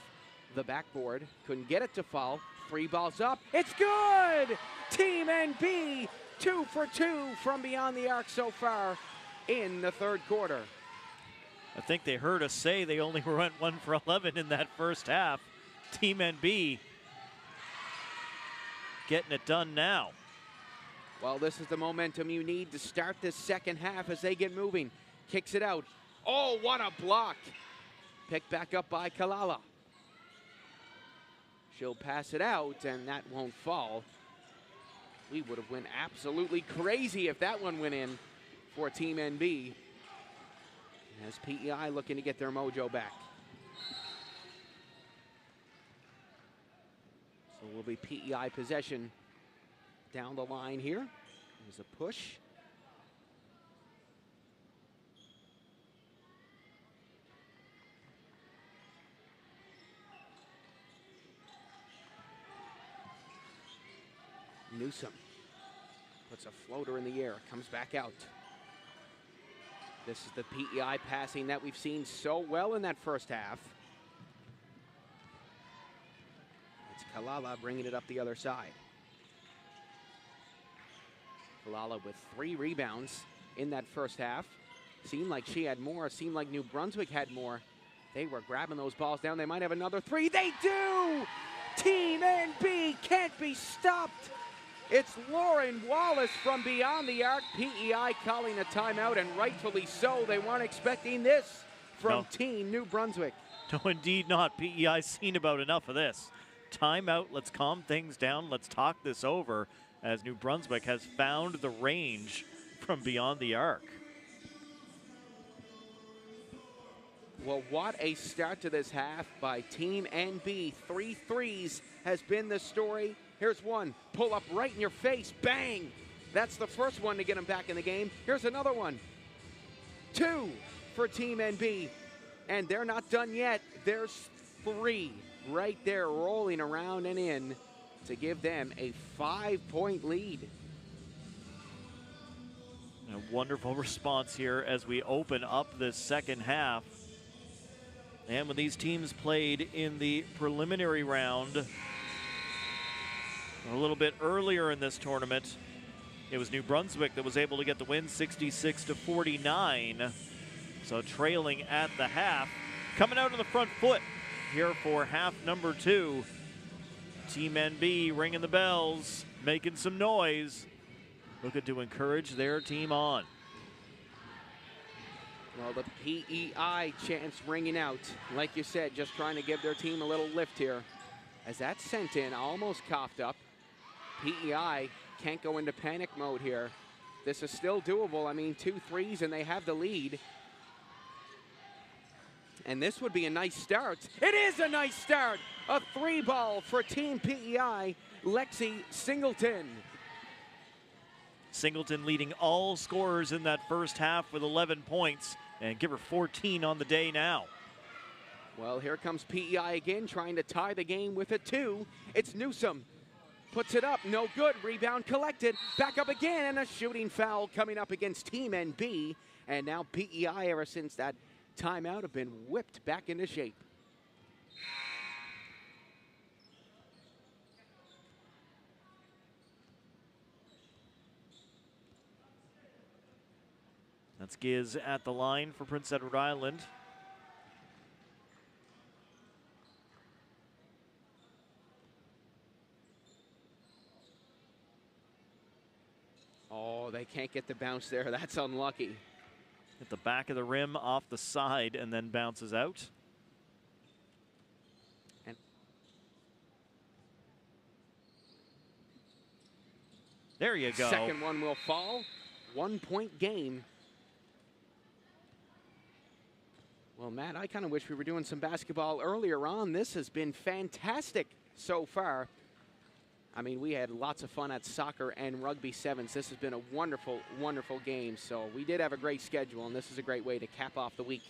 the backboard. Couldn't get it to fall. 3 balls up. It's good! Team NB 2 for 2 from beyond the arc so far in the third quarter. I think they heard us say they only went 1 for 11 in that first half. Team NB getting it done now. Well, this is the momentum you need to start this second half as they get moving. Kicks it out. Oh, what a block. Picked back up by Kalala. She'll pass it out, and that won't fall. We would have went absolutely crazy if that one went in for Team NB. As PEI looking to get their mojo back. So it will be PEI possession down the line here. There's a push. Newsom puts a floater in the air, comes back out. This is the PEI passing that we've seen so well in that first half. It's Kalala bringing it up the other side. Kalala with 3 rebounds in that first half. Seemed like she had more, seemed like New Brunswick had more. They were grabbing those balls down. They might have another 3. They do! Team NB can't be stopped. It's Lauren Wallace from beyond the arc. PEI calling a timeout, and rightfully so. They weren't expecting this from Team New Brunswick. No, indeed not. PEI's seen about enough of this. Timeout, let's calm things down. Let's talk this over as New Brunswick has found the range from beyond the arc. Well, what a start to this half by Team NB. 3 threes has been the story. Here's one, pull up right in your face, bang! That's the first one to get them back in the game. Here's another one. 2 for Team NB, and they're not done yet. There's 3 right there rolling around and in to give them a 5-point lead. A wonderful response here as we open up this second half. And when these teams played in the preliminary round a little bit earlier in this tournament, it was New Brunswick that was able to get the win 66-49. So trailing at the half, coming out on the front foot here for half number 2. Team NB ringing the bells, making some noise, looking to encourage their team on. Well, the PEI chants ringing out. Like you said, just trying to give their team a little lift here. As that's sent in, almost coughed up. PEI can't go into panic mode here. This is still doable. I mean, 2 threes and they have the lead. And this would be a nice start. It is a nice start. A 3-ball for Team PEI, Lexi Singleton. Singleton leading all scorers in that first half with 11 points, and give her 14 on the day now. Well, here comes PEI again, trying to tie the game with a 2. It's Newsom. Puts it up, no good. Rebound collected. Back up again, and a shooting foul coming up against Team NB. And now PEI, ever since that timeout, have been whipped back into shape. That's Giz at the line for Prince Edward Island. Oh, they can't get the bounce there. That's unlucky. At the back of the rim, off the side, and then bounces out. And there you go. Second one will fall. 1-point game. Well, Matt, I kind of wish we were doing some basketball earlier on. This has been fantastic so far. I mean, we had lots of fun at soccer and rugby sevens. This has been a wonderful, wonderful game. So we did have a great schedule, and this is a great way to cap off the week.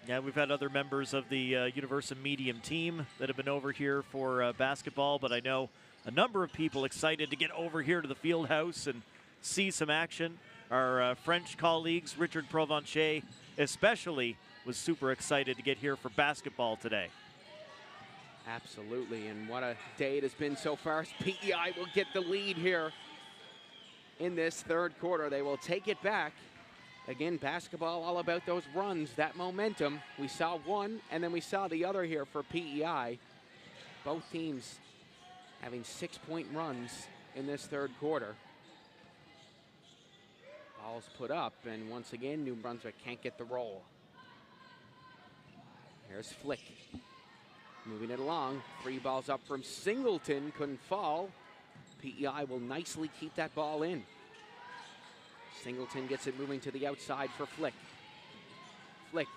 Yeah, we've had other members of the Universum Medium team that have been over here for basketball, but I know a number of people excited to get over here to the field house and see some action. Our French colleagues, Richard Provencher especially, was super excited to get here for basketball today. Absolutely, and what a day it has been so far. PEI will get the lead here in this third quarter. They will take it back. Again, basketball all about those runs, that momentum. We saw one, and then we saw the other here for PEI. Both teams having 6-point runs in this third quarter. Ball's put up, and once again, New Brunswick can't get the roll. Here's Flick. Moving it along, 3 balls up from Singleton, couldn't fall. PEI will nicely keep that ball in. Singleton gets it moving to the outside for Flick. Flick,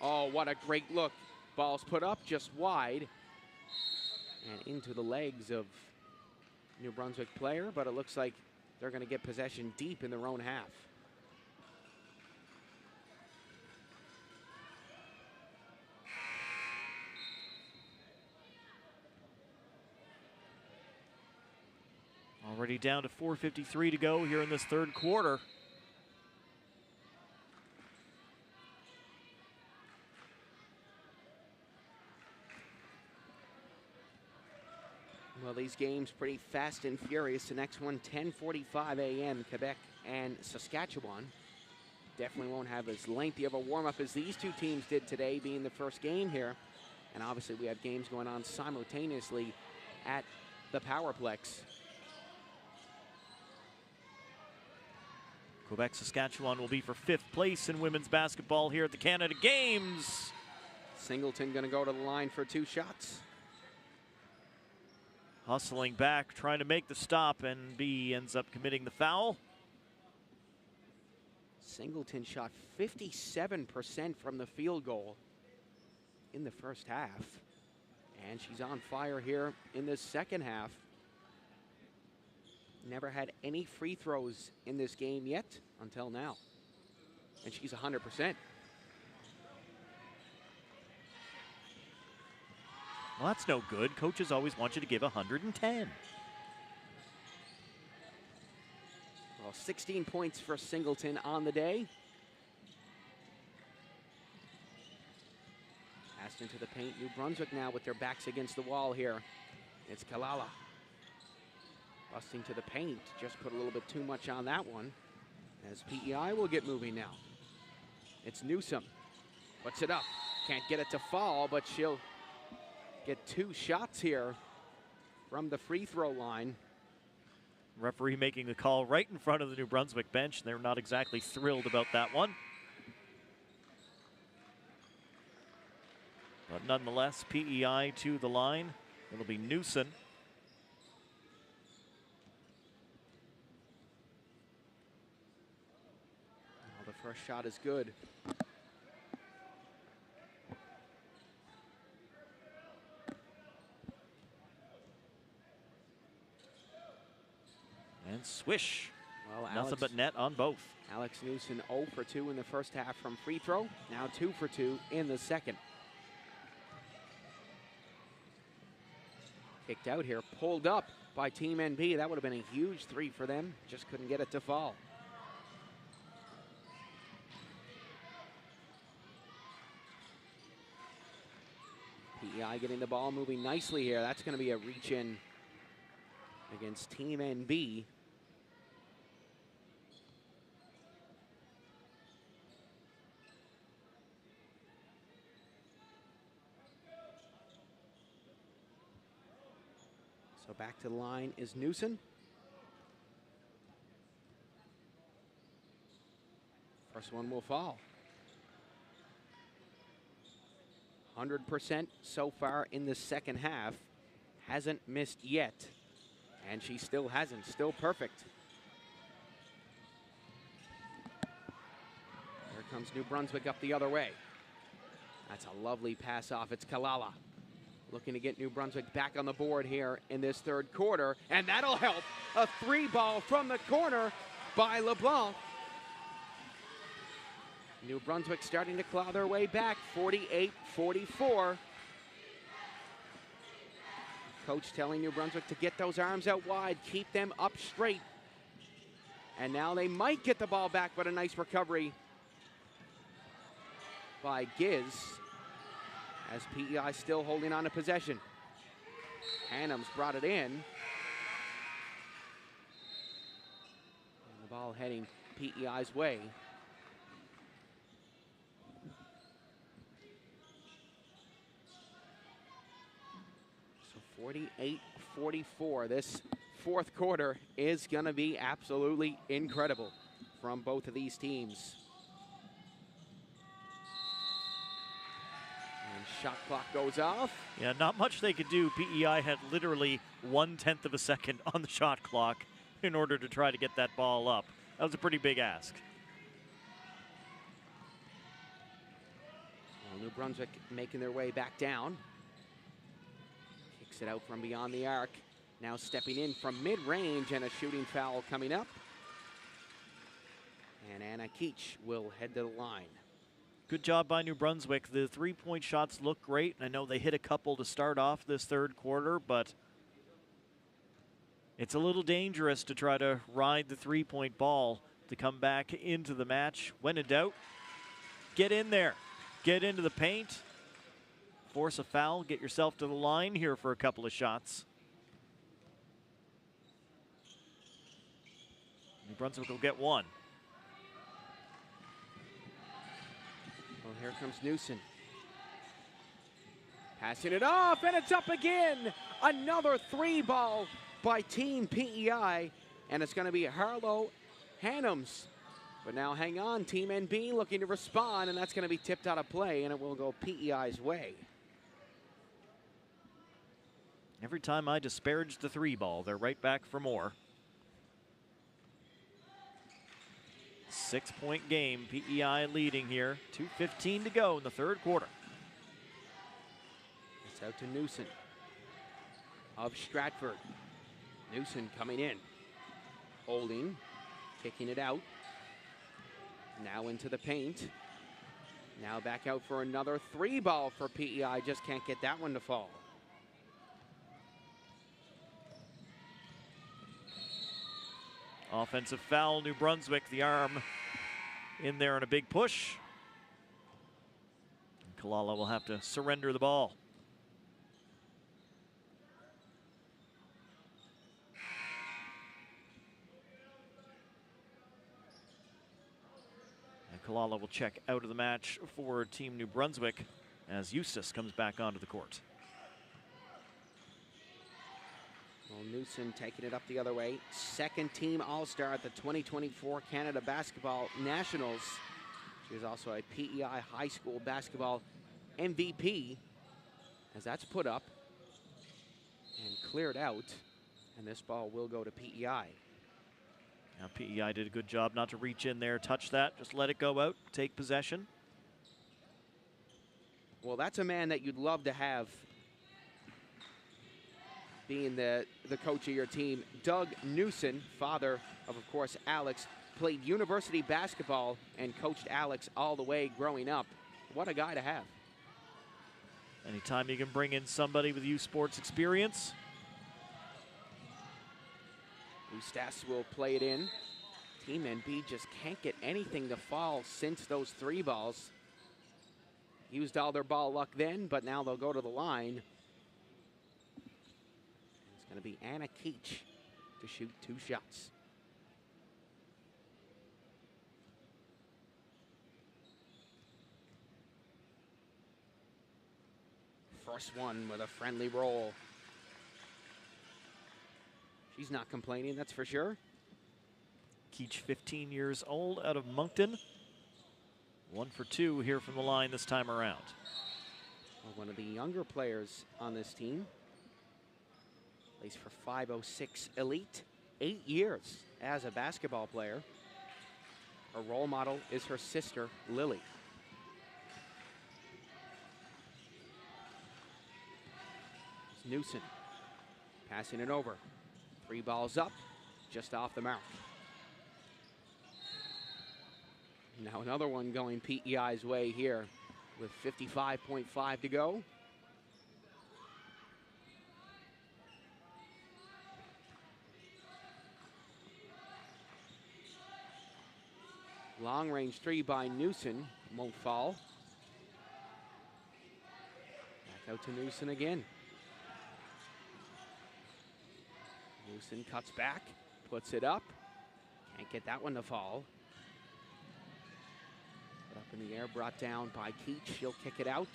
oh, what a great look. Ball's put up just wide and into the legs of New Brunswick player, but it looks like they're gonna get possession deep in their own half. Already down to 4:53 to go here in this third quarter. Well, these games pretty fast and furious. The next one, 10:45 a.m., Quebec and Saskatchewan. Definitely won't have as lengthy of a warm-up as these two teams did today, being the first game here. And obviously we have games going on simultaneously at the Powerplex. Quebec, Saskatchewan will be for 5th place in women's basketball here at the Canada Games. Singleton going to go to the line for 2 shots. Hustling back, trying to make the stop, and B ends up committing the foul. Singleton shot 57% from the field goal in the first half. And she's on fire here in the second half. Never had any free throws in this game yet until now. And she's 100%. Well, that's no good. Coaches always want you to give 110. Well, 16 points for Singleton on the day. Passed into the paint. New Brunswick now with their backs against the wall here. It's Kalala. Busting to the paint, just put a little bit too much on that one. As PEI will get moving now. It's Newsom, puts it up. Can't get it to fall, but she'll get 2 shots here from the free throw line. Referee making the call right in front of the New Brunswick bench. They're not exactly thrilled about that one. But nonetheless, PEI to the line. It'll be Newson. Well, the first shot is good. And swish. Well, nothing but net on both. Alex Newson 0 for 2 in the first half from free throw. Now 2 for 2 in the second. Kicked out here, pulled up by Team NB. That would have been a huge 3 for them. Just couldn't get it to fall. PEI getting the ball moving nicely here. That's going to be a reach in against Team NB. So back to the line is Newson. First one will fall. 100% so far in the second half. Hasn't missed yet. And she still hasn't. Still perfect. Here comes New Brunswick up the other way. That's a lovely pass off. It's Kalala. Looking to get New Brunswick back on the board here in this third quarter. And that'll help. A 3-ball from the corner by LeBlanc. New Brunswick starting to claw their way back, 48-44. Coach telling New Brunswick to get those arms out wide, keep them up straight. And now they might get the ball back, but a nice recovery by Giz, as PEI still holding on to possession. Hannums brought it in. And the ball heading PEI's way. So 48-44. This fourth quarter is going to be absolutely incredible from both of these teams. Shot clock goes off. Yeah, not much they could do. PEI had literally 1/10 of a second on the shot clock in order to try to get that ball up. That was a pretty big ask. Well, New Brunswick making their way back down. Kicks it out from beyond the arc. Now stepping in from mid-range, and a shooting foul coming up. And Anna Keach will head to the line. Good job by New Brunswick. The three-point shots look great. I know they hit a couple to start off this third quarter, but it's a little dangerous to try to ride the three-point ball to come back into the match. When in doubt, get in there. Get into the paint. Force a foul. Get yourself to the line here for a couple of shots. New Brunswick will get one. Well, here comes Newson. Passing it off, and it's up again. Another 3-ball by Team PEI, and it's going to be Harlow Hannums. But now hang on, Team NB looking to respond, and that's going to be tipped out of play, and it will go PEI's way. Every time I disparage the 3-ball, they're right back for more. 6-point game, PEI leading here. 2:15 to go in the third quarter. It's out to Newson of Stratford. Newson coming in, holding, kicking it out. Now into the paint. Now back out for another 3-ball for PEI. Just can't get that one to fall. Offensive foul, New Brunswick, the arm in there on a big push. And Kalala will have to surrender the ball. And Kalala will check out of the match for Team New Brunswick as Eustace comes back onto the court. Newson taking it up the other way. Second team All-Star at the 2024 Canada Basketball Nationals. She was also a PEI High School Basketball MVP. As that's put up and cleared out. And this ball will go to PEI. Now PEI did a good job not to reach in there, touch that, just let it go out, take possession. Well, that's a man that you'd love to have being the coach of your team. Doug Newson, father of course, Alex, played university basketball and coached Alex all the way growing up. What a guy to have. Anytime you can bring in somebody with youth sports experience. Ustas will play it in. Team NB just can't get anything to fall since those 3 balls. Used all their ball luck then, but now they'll go to the line. It's going to be Anna Keach to shoot 2 shots. First one with a friendly roll. She's not complaining, that's for sure. Keach, 15 years old, out of Moncton. 1 for 2 here from the line this time around. Well, one of the younger players on this team. Plays for 506 Elite. 8 years as a basketball player. Her role model is her sister, Lily. It's Newson passing it over. 3 balls up, just off the mark. Now another one going PEI's way here with 55.5 to go. Long range 3 by Newson, won't fall. Back out to Newson again. Newson cuts back, puts it up. Can't get that one to fall. Up in the air, brought down by Keach. She'll kick it out.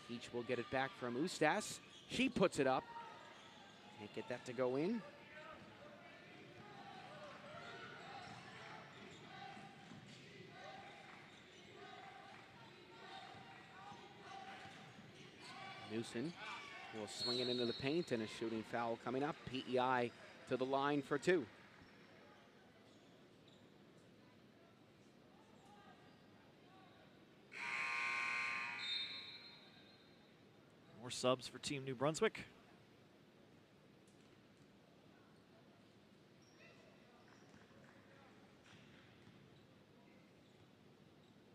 Keach will get it back from Ustas. She puts it up. Can't get that to go in. Newson will swing it into the paint, and a shooting foul coming up. PEI to the line for 2. More subs for Team New Brunswick.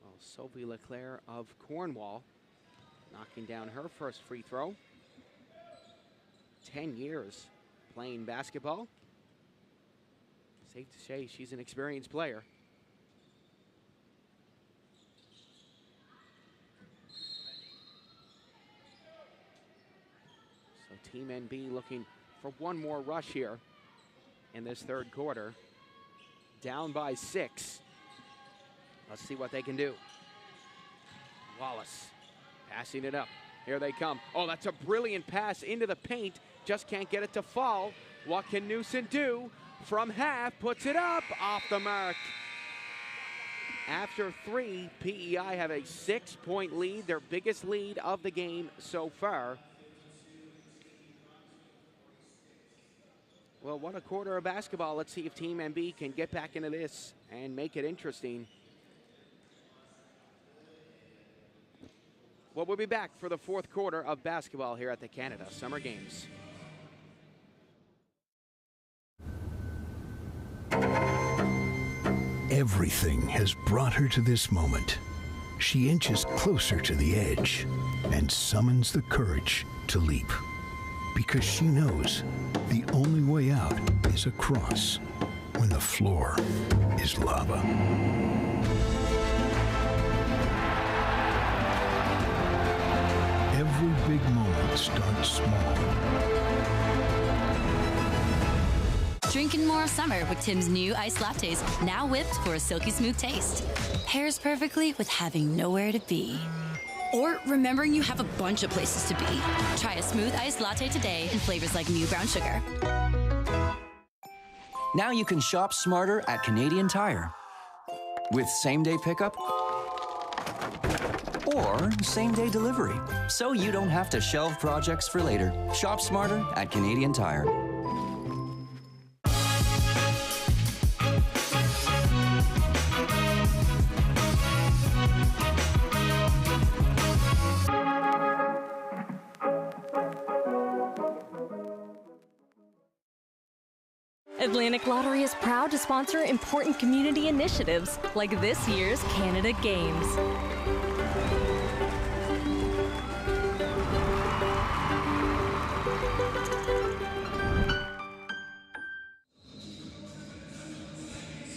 Well, Sophie Leclerc of Cornwall knocking down her first free throw. 10 years playing basketball. Safe to say she's an experienced player. So Team NB looking for one more rush here in this 3rd quarter. Down by 6. Let's see what they can do. Wallace passing it up. Here they come. Oh, that's a brilliant pass into the paint. Just can't get it to fall. What can Newson do? From half, puts it up, off the mark. After 3, PEI have a 6-point lead, their biggest lead of the game so far. Well, what a quarter of basketball. Let's see if Team NB can get back into this and make it interesting. Well, we'll be back for the 4th quarter of basketball here at the Canada Summer Games. Everything has brought her to this moment. She inches closer to the edge and summons the courage to leap. Because she knows the only way out is across when the floor is lava. Every big moment starts small. Drinking more summer with Tim's new iced lattes, now whipped for a silky smooth taste. Pairs perfectly with having nowhere to be. Or remembering you have a bunch of places to be. Try a smooth iced latte today in flavors like new brown sugar. Now you can shop smarter at Canadian Tire. With same-day pickup or same-day delivery. So you don't have to shelve projects for later. Shop smarter at Canadian Tire. Atlantic Lottery is proud to sponsor important community initiatives like this year's Canada Games.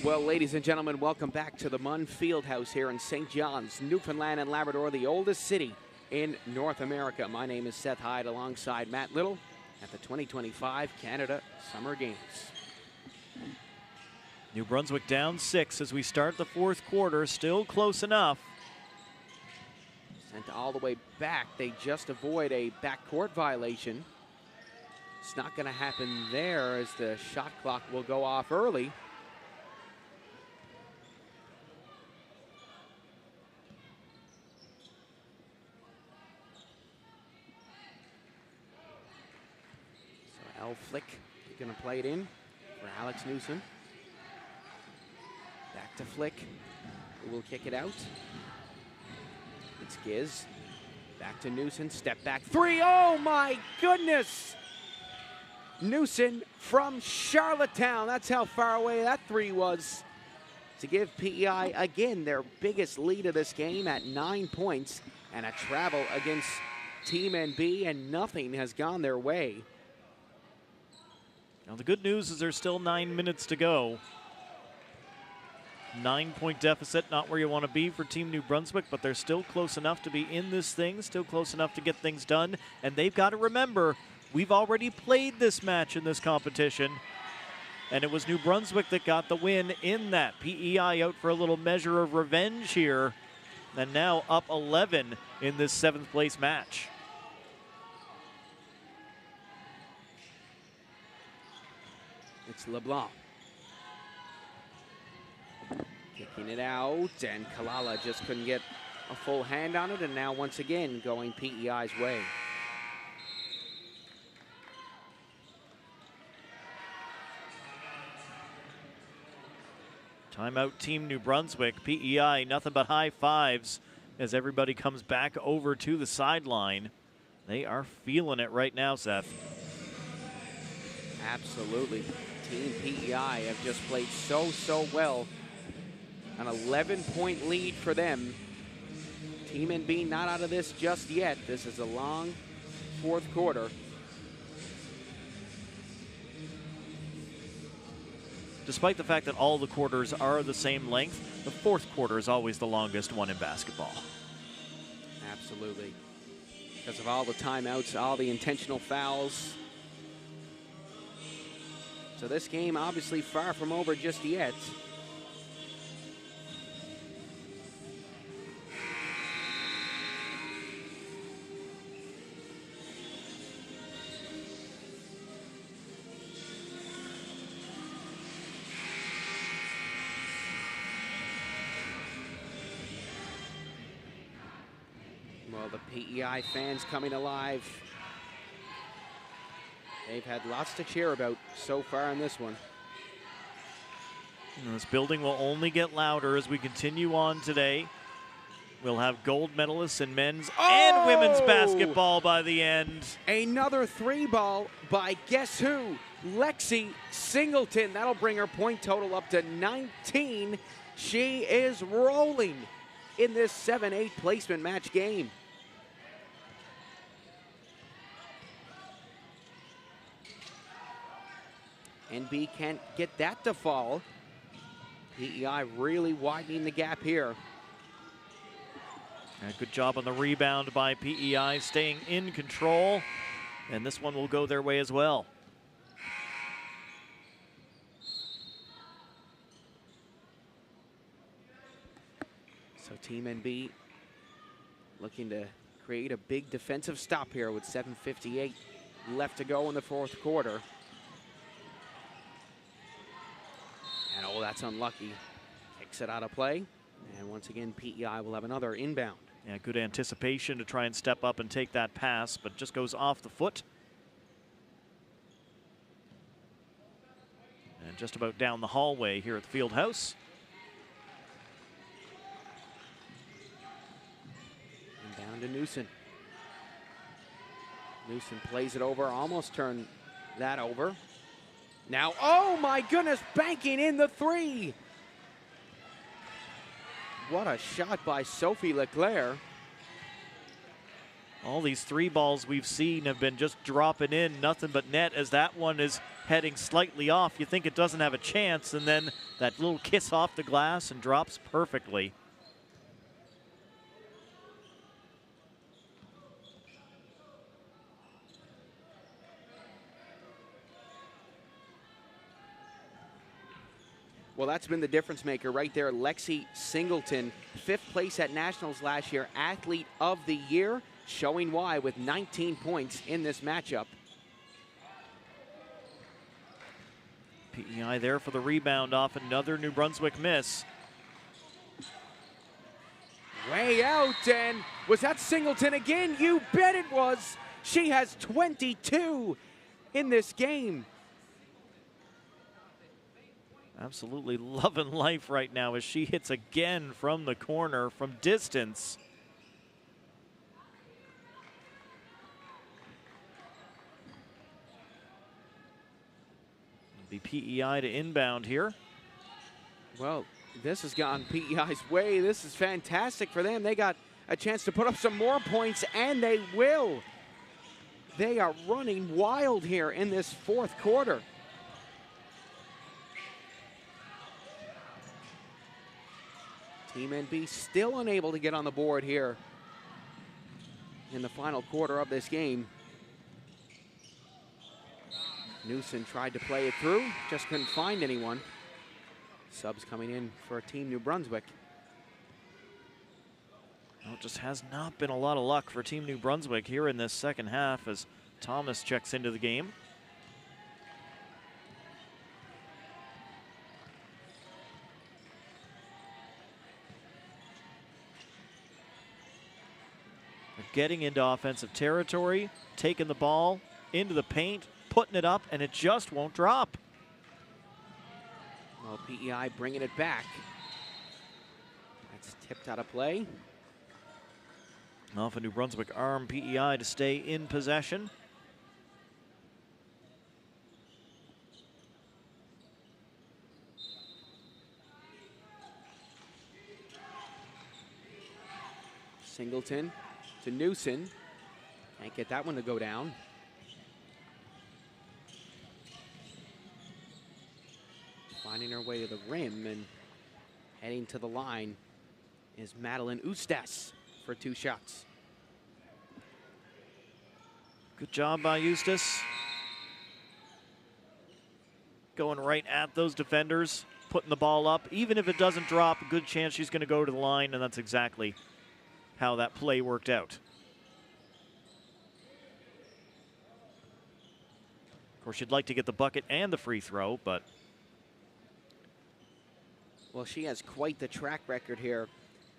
Well, ladies and gentlemen, welcome back to the Munn Fieldhouse here in St. John's, Newfoundland and Labrador, the oldest city in North America. My name is Seth Hyde alongside Matt Little at the 2025 Canada Summer Games. New Brunswick down 6 as we start the fourth quarter, still close enough. Sent all the way back. They just avoid a backcourt violation. It's not going to happen there as the shot clock will go off early. So L. Flick is going to play it in for Alex Newsom. Back to Flick, who will kick it out. It's Giz. Back to Newson, step back three. Oh my goodness! Newson from Charlottetown. That's how far away that three was. To give PEI, again, their biggest lead of this game at 9 points and a travel against Team NB, and nothing has gone their way. Now the good news is there's still 9 minutes to go. 9-point deficit, not where you want to be for Team New Brunswick, but they're still close enough to be in this thing, still close enough to get things done. And they've got to remember, we've already played this match in this competition, and it was New Brunswick that got the win in that. PEI out for a little measure of revenge here, and now up 11 in this 7th place match. It's LeBlanc. Kicking it out, and Kalala just couldn't get a full hand on it, and now once again going PEI's way. Timeout Team New Brunswick. PEI nothing but high fives as everybody comes back over to the sideline. They are feeling it right now, Seth. Absolutely. Team PEI have just played so well. An 11-point lead for them. Team NB not out of this just yet. This is a long fourth quarter. Despite the fact that all the quarters are the same length, the fourth quarter is always the longest one in basketball. Absolutely. Because of all the timeouts, all the intentional fouls. So this game obviously far from over just yet. Well, the PEI fans coming alive. They've had lots to cheer about so far in this one. And this building will only get louder as we continue on today. We'll have gold medalists in men's and women's basketball by the end. Another three ball by guess who? Lexi Singleton. That'll bring her point total up to 19. She is rolling in this 7-8 placement match game. NB can't get that to fall. PEI really widening the gap here. And good job on the rebound by PEI, staying in control. And this one will go their way as well. So Team NB looking to create a big defensive stop here with 7:58 left to go in the fourth quarter. And oh, that's unlucky. Kicks it out of play. And once again, PEI will have another inbound. Yeah, good anticipation to try and step up and take that pass, but just goes off the foot. And just about down the hallway here at the field house. And down to Newson. Newson plays it over, almost turned that over. Now, oh my goodness, banking in the three. What a shot by Sophie Leclerc. All these three balls we've seen have been just dropping in, nothing but net, as that one is heading slightly off. You think it doesn't have a chance, and then that little kiss off the glass and drops perfectly. Well, that's been the difference maker right there. Lexi Singleton, 5th place at Nationals last year, Athlete of the Year, showing why with 19 points in this matchup. PEI there for the rebound off another New Brunswick miss. Way out, and was that Singleton again? You bet it was. She has 22 in this game. Absolutely loving life right now as she hits again from the corner from distance. It'll be PEI to inbound here. Well, this has gone PEI's way. This is fantastic for them. They got a chance to put up some more points, and they will. They are running wild here in this fourth quarter. Team NB still unable to get on the board here in the final quarter of this game. Newson tried to play it through, just couldn't find anyone. Subs coming in for Team New Brunswick. Well, it just has not been a lot of luck for Team New Brunswick here in this second half as Thomas checks into the game. Getting into offensive territory, taking the ball into the paint, putting it up, and it just won't drop. Well, PEI bringing it back. That's tipped out of play. Off a New Brunswick arm, PEI to stay in possession. Singleton to Newson. Can't get that one to go down. Finding her way to the rim and heading to the line is Madeline Eustace for 2 shots. Good job by Eustace. Going right at those defenders, putting the ball up. Even if it doesn't drop, a good chance she's going to go to the line, and that's exactly how that play worked out. Of course, you'd like to get the bucket and the free throw, but... Well, she has quite the track record here.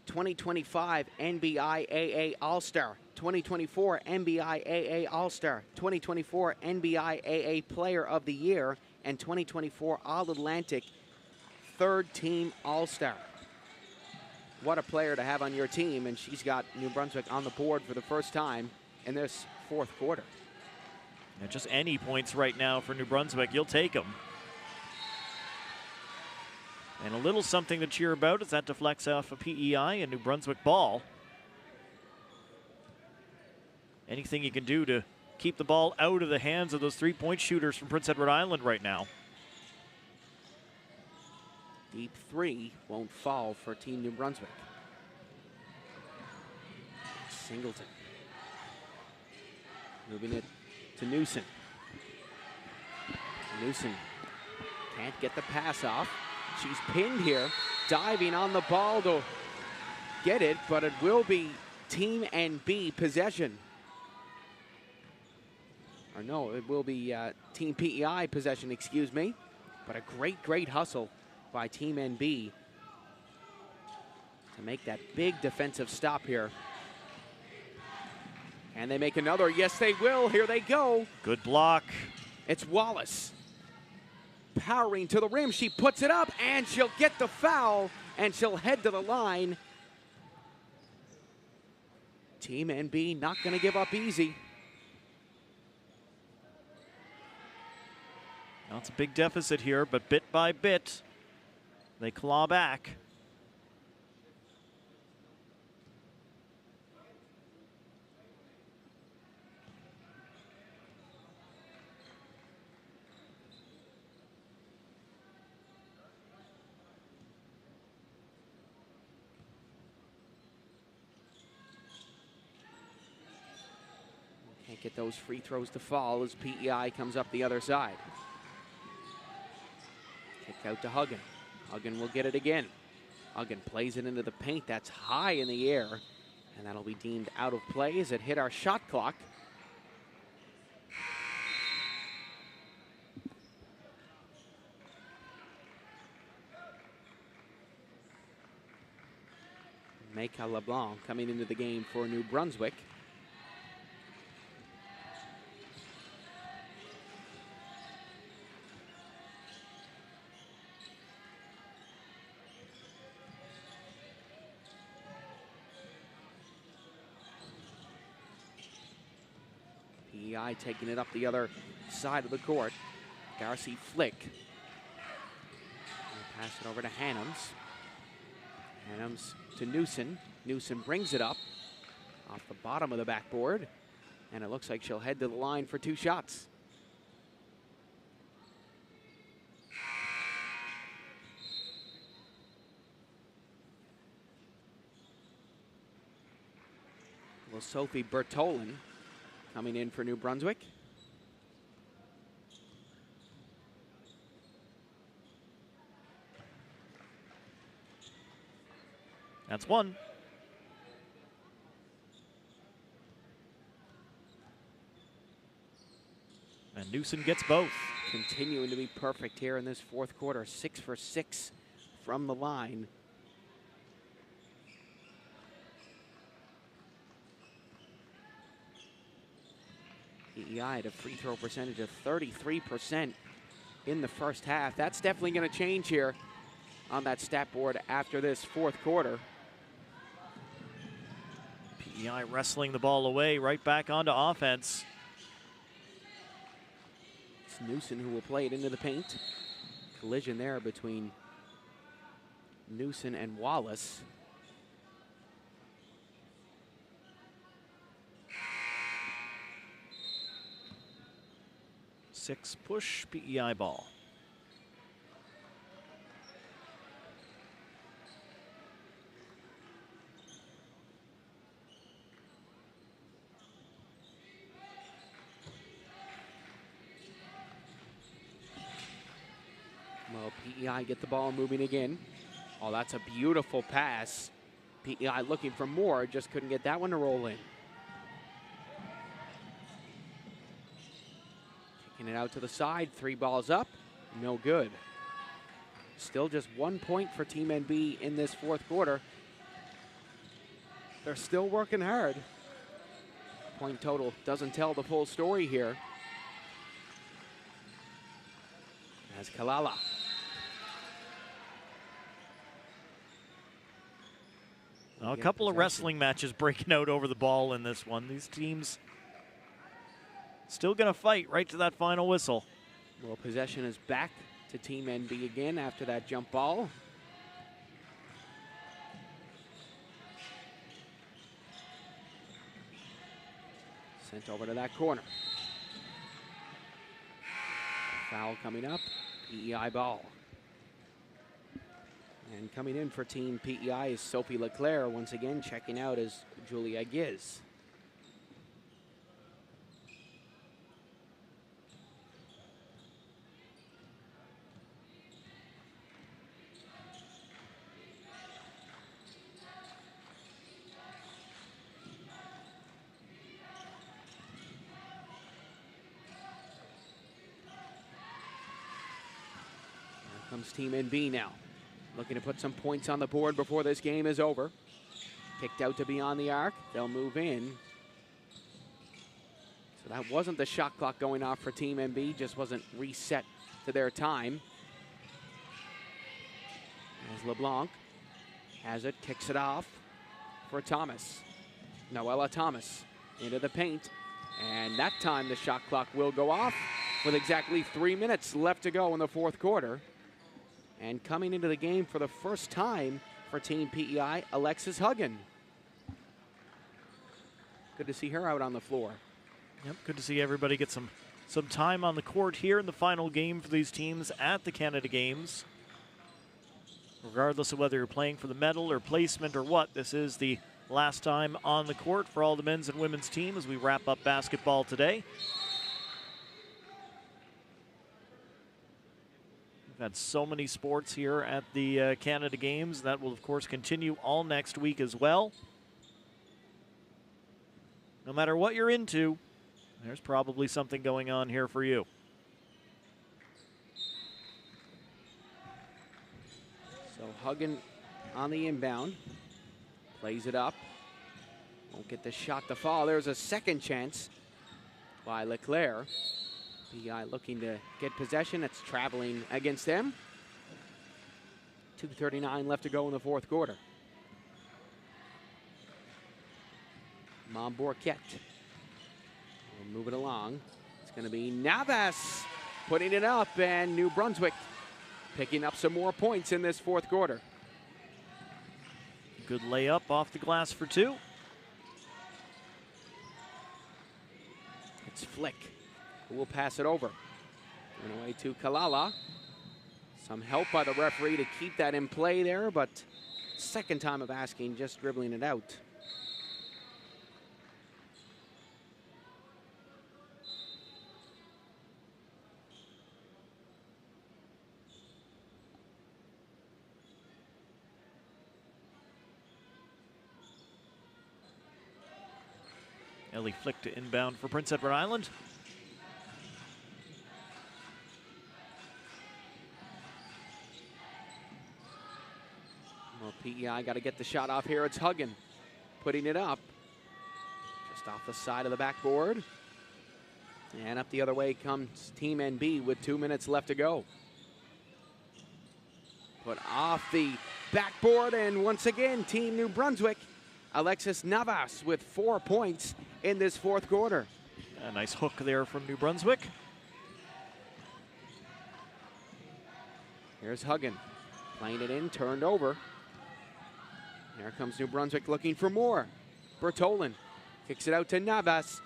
2025 NBIAA All-Star, 2024 NBIAA All-Star, 2024 NBIAA Player of the Year, and 2024 All-Atlantic Third Team All-Star. What a player to have on your team, and she's got New Brunswick on the board for the first time in this fourth quarter. And just any points right now for New Brunswick, you'll take them. And a little something to cheer about as that deflects off a PEI and New Brunswick ball. Anything you can do to keep the ball out of the hands of those three-point shooters from Prince Edward Island right now. Deep three won't fall for Team New Brunswick. Singleton. Moving it to Newson. Newson can't get the pass off. She's pinned here, diving on the ball to get it, but it will be Team NB possession. Or no, it will be Team PEI possession, excuse me. But a great hustle by Team NB to make that big defensive stop here. And they make another. Yes, they will. Here they go. Good block. It's Wallace. Powering to the rim. She puts it up, and she'll get the foul, and she'll head to the line. Team NB not going to give up easy. Now it's a big deficit here, but bit by bit, they claw back. Can't get those free throws to fall as PEI comes up the other side. Kick out to Huggan. Huggan will get it again. Huggan plays it into the paint. That's high in the air. And that'll be deemed out of play as it hit our shot clock. Micah LeBlanc coming into the game for New Brunswick. PEI taking it up the other side of the court. Darcy Flick. And pass it over to Hannums. Hannums to Newson. Newson brings it up off the bottom of the backboard. And it looks like she'll head to the line for 2 shots. Well, Sophie Bertolin coming in for New Brunswick. That's one. And Newson gets both. Continuing to be perfect here in this fourth quarter. 6 for 6 from the line. PEI had a free throw percentage of 33% in the first half. That's definitely going to change here on that stat board after this fourth quarter. PEI wrestling the ball away, right back onto offense. It's Newson who will play it into the paint. Collision there between Newson and Wallace. Six push, PEI ball. Well, PEI get the ball moving again. Oh, that's a beautiful pass. PEI looking for more, just couldn't get that one to roll in. Kicking it out to the side, 3 balls up, no good. Still just 1 point for Team NB in this fourth quarter. They're still working hard. Point total doesn't tell the full story here. As Kalala. Well, a couple of wrestling matches breaking out over the ball in this one. These teams still going to fight right to that final whistle. Well, possession is back to Team NB again after that jump ball. Sent over to that corner. Foul coming up, PEI ball. And coming in for Team PEI is Sophie Leclerc. Once again, checking out is Julia Giz. comes Team NB now. Looking to put some points on the board before this game is over. Kicked out to beyond the arc. They'll move in. So that wasn't the shot clock going off for Team NB, just wasn't reset to their time. As LeBlanc has it, kicks it off for Thomas. Noella Thomas into the paint. And that time the shot clock will go off with exactly 3 minutes left to go in the fourth quarter. And coming into the game for the first time for Team PEI, Alexis Huggan. Good to see her out on the floor. Yep, good to see everybody get some time on the court here in the final game for these teams at the Canada Games. Regardless of whether you're playing for the medal or placement or what, this is the last time on the court for all the men's and women's team as we wrap up basketball today. We've had so many sports here at the Canada Games. That will, of course, continue all next week as well. No matter what you're into, there's probably something going on here for you. So Huggan on the inbound. Plays it up. Won't get the shot to fall. There's a second chance by Leclerc. PEI looking to get possession. It's traveling against them. 2:39 left to go in the fourth quarter. Mombourquette will move it along. It's going to be Navas putting it up, and New Brunswick picking up some more points in this fourth quarter. Good layup off the glass for two. It's Flick who will pass it over. And away to Kalala. Some help by the referee to keep that in play there, but second time of asking, just dribbling it out. Ellie Flick to inbound for Prince Edward Island. Well, PEI got to get the shot off here. It's Huggan putting it up. Just off the side of the backboard. And up the other way comes Team NB with 2 minutes left to go. Put off the backboard, and once again, Team New Brunswick, Alexis Navas with 4 points in this fourth quarter. A nice hook there from New Brunswick. Here's Huggan playing it in, turned over. There comes New Brunswick looking for more. Bertolin kicks it out to Navas.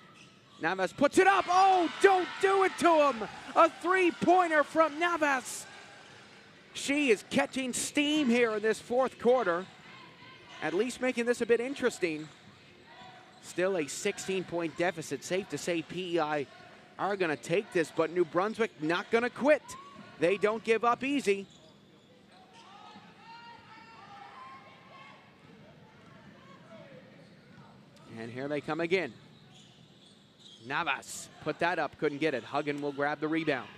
Navas puts it up. Oh, don't do it to him. A three-pointer from Navas. She is catching steam here in this fourth quarter. At least making this a bit interesting. Still a 16-point deficit. Safe to say PEI are going to take this, but New Brunswick not going to quit. They don't give up easy. And here they come again. Navas put that up, couldn't get it. Huggan will grab the rebound.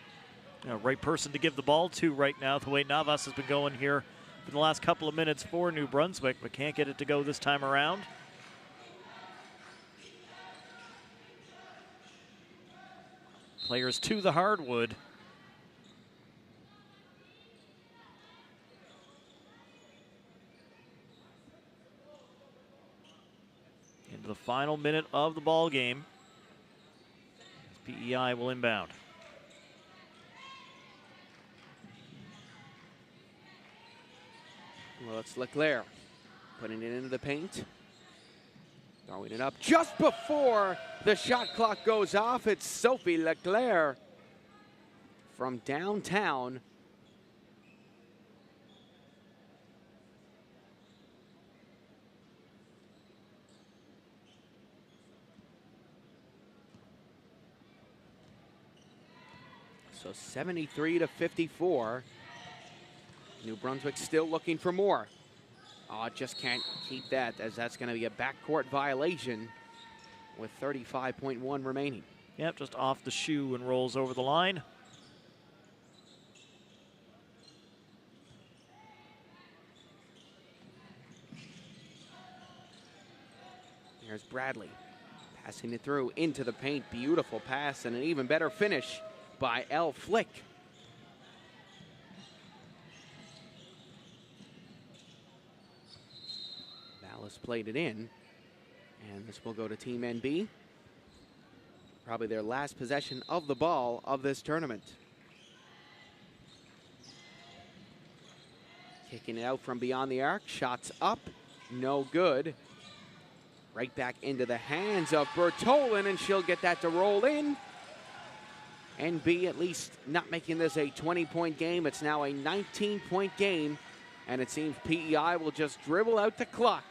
Right person to give the ball to right now, the way Navas has been going here for the last couple of minutes for New Brunswick, but can't get it to go this time around. Players to the hardwood. Into the final minute of the ball game. PEI will inbound. Well, it's Leclerc putting it into the paint. Throwing it up just before the shot clock goes off. It's Sophie Leclerc from downtown. So 73-54. New Brunswick still looking for more. Oh, just can't keep that, as that's going to be a backcourt violation with 35.1 remaining. Yep, just off the shoe and rolls over the line. Here's Bradley passing it through into the paint. Beautiful pass and an even better finish by Elle Flick. Dallas played it in, and this will go to Team NB. Probably their last possession of the ball of this tournament. Kicking it out from beyond the arc. Shots up. No good. Right back into the hands of Bertolin, and she'll get that to roll in. NB at least not making this a 20-point game. It's now a 19-point game, and it seems PEI will just dribble out the clock.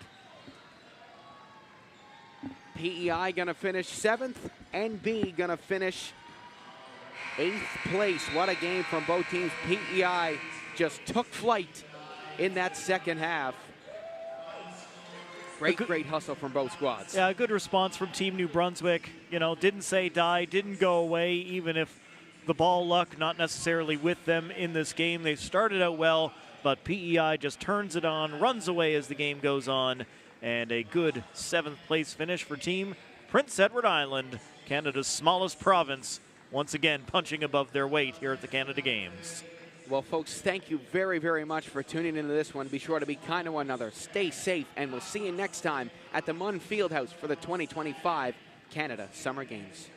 PEI gonna finish 7th, NB gonna finish 8th place. What a game from both teams. PEI just took flight in that second half. Great hustle from both squads. Yeah, a good response from Team New Brunswick. You know, didn't say die, didn't go away, even if the ball luck not necessarily with them in this game. They started out well, but PEI just turns it on, runs away as the game goes on, and a good 7th place finish for Team Prince Edward Island, Canada's smallest province, once again punching above their weight here at the Canada Games. Well, folks, thank you very, very much for tuning into this one. Be sure to be kind to one another. Stay safe, and we'll see you next time at the Munn Fieldhouse for the 2025 Canada Summer Games.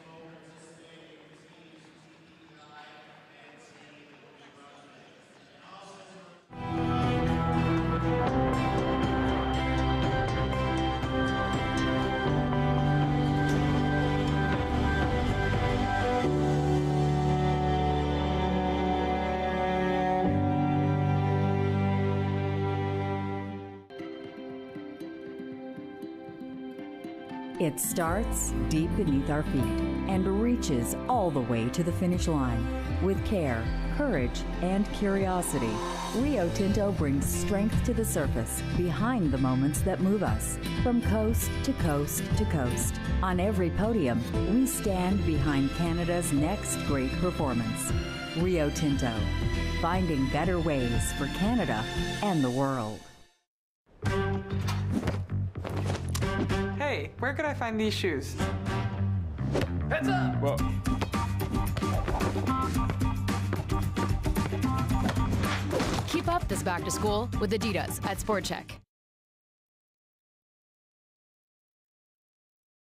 It starts deep beneath our feet and reaches all the way to the finish line. With care, courage, and curiosity, Rio Tinto brings strength to the surface behind the moments that move us. From coast to coast to coast, on every podium, we stand behind Canada's next great performance. Rio Tinto, finding better ways for Canada and the world. Hey, where could I find these shoes? Heads up! Whoa. Keep up this back to school with Adidas at Sport Check.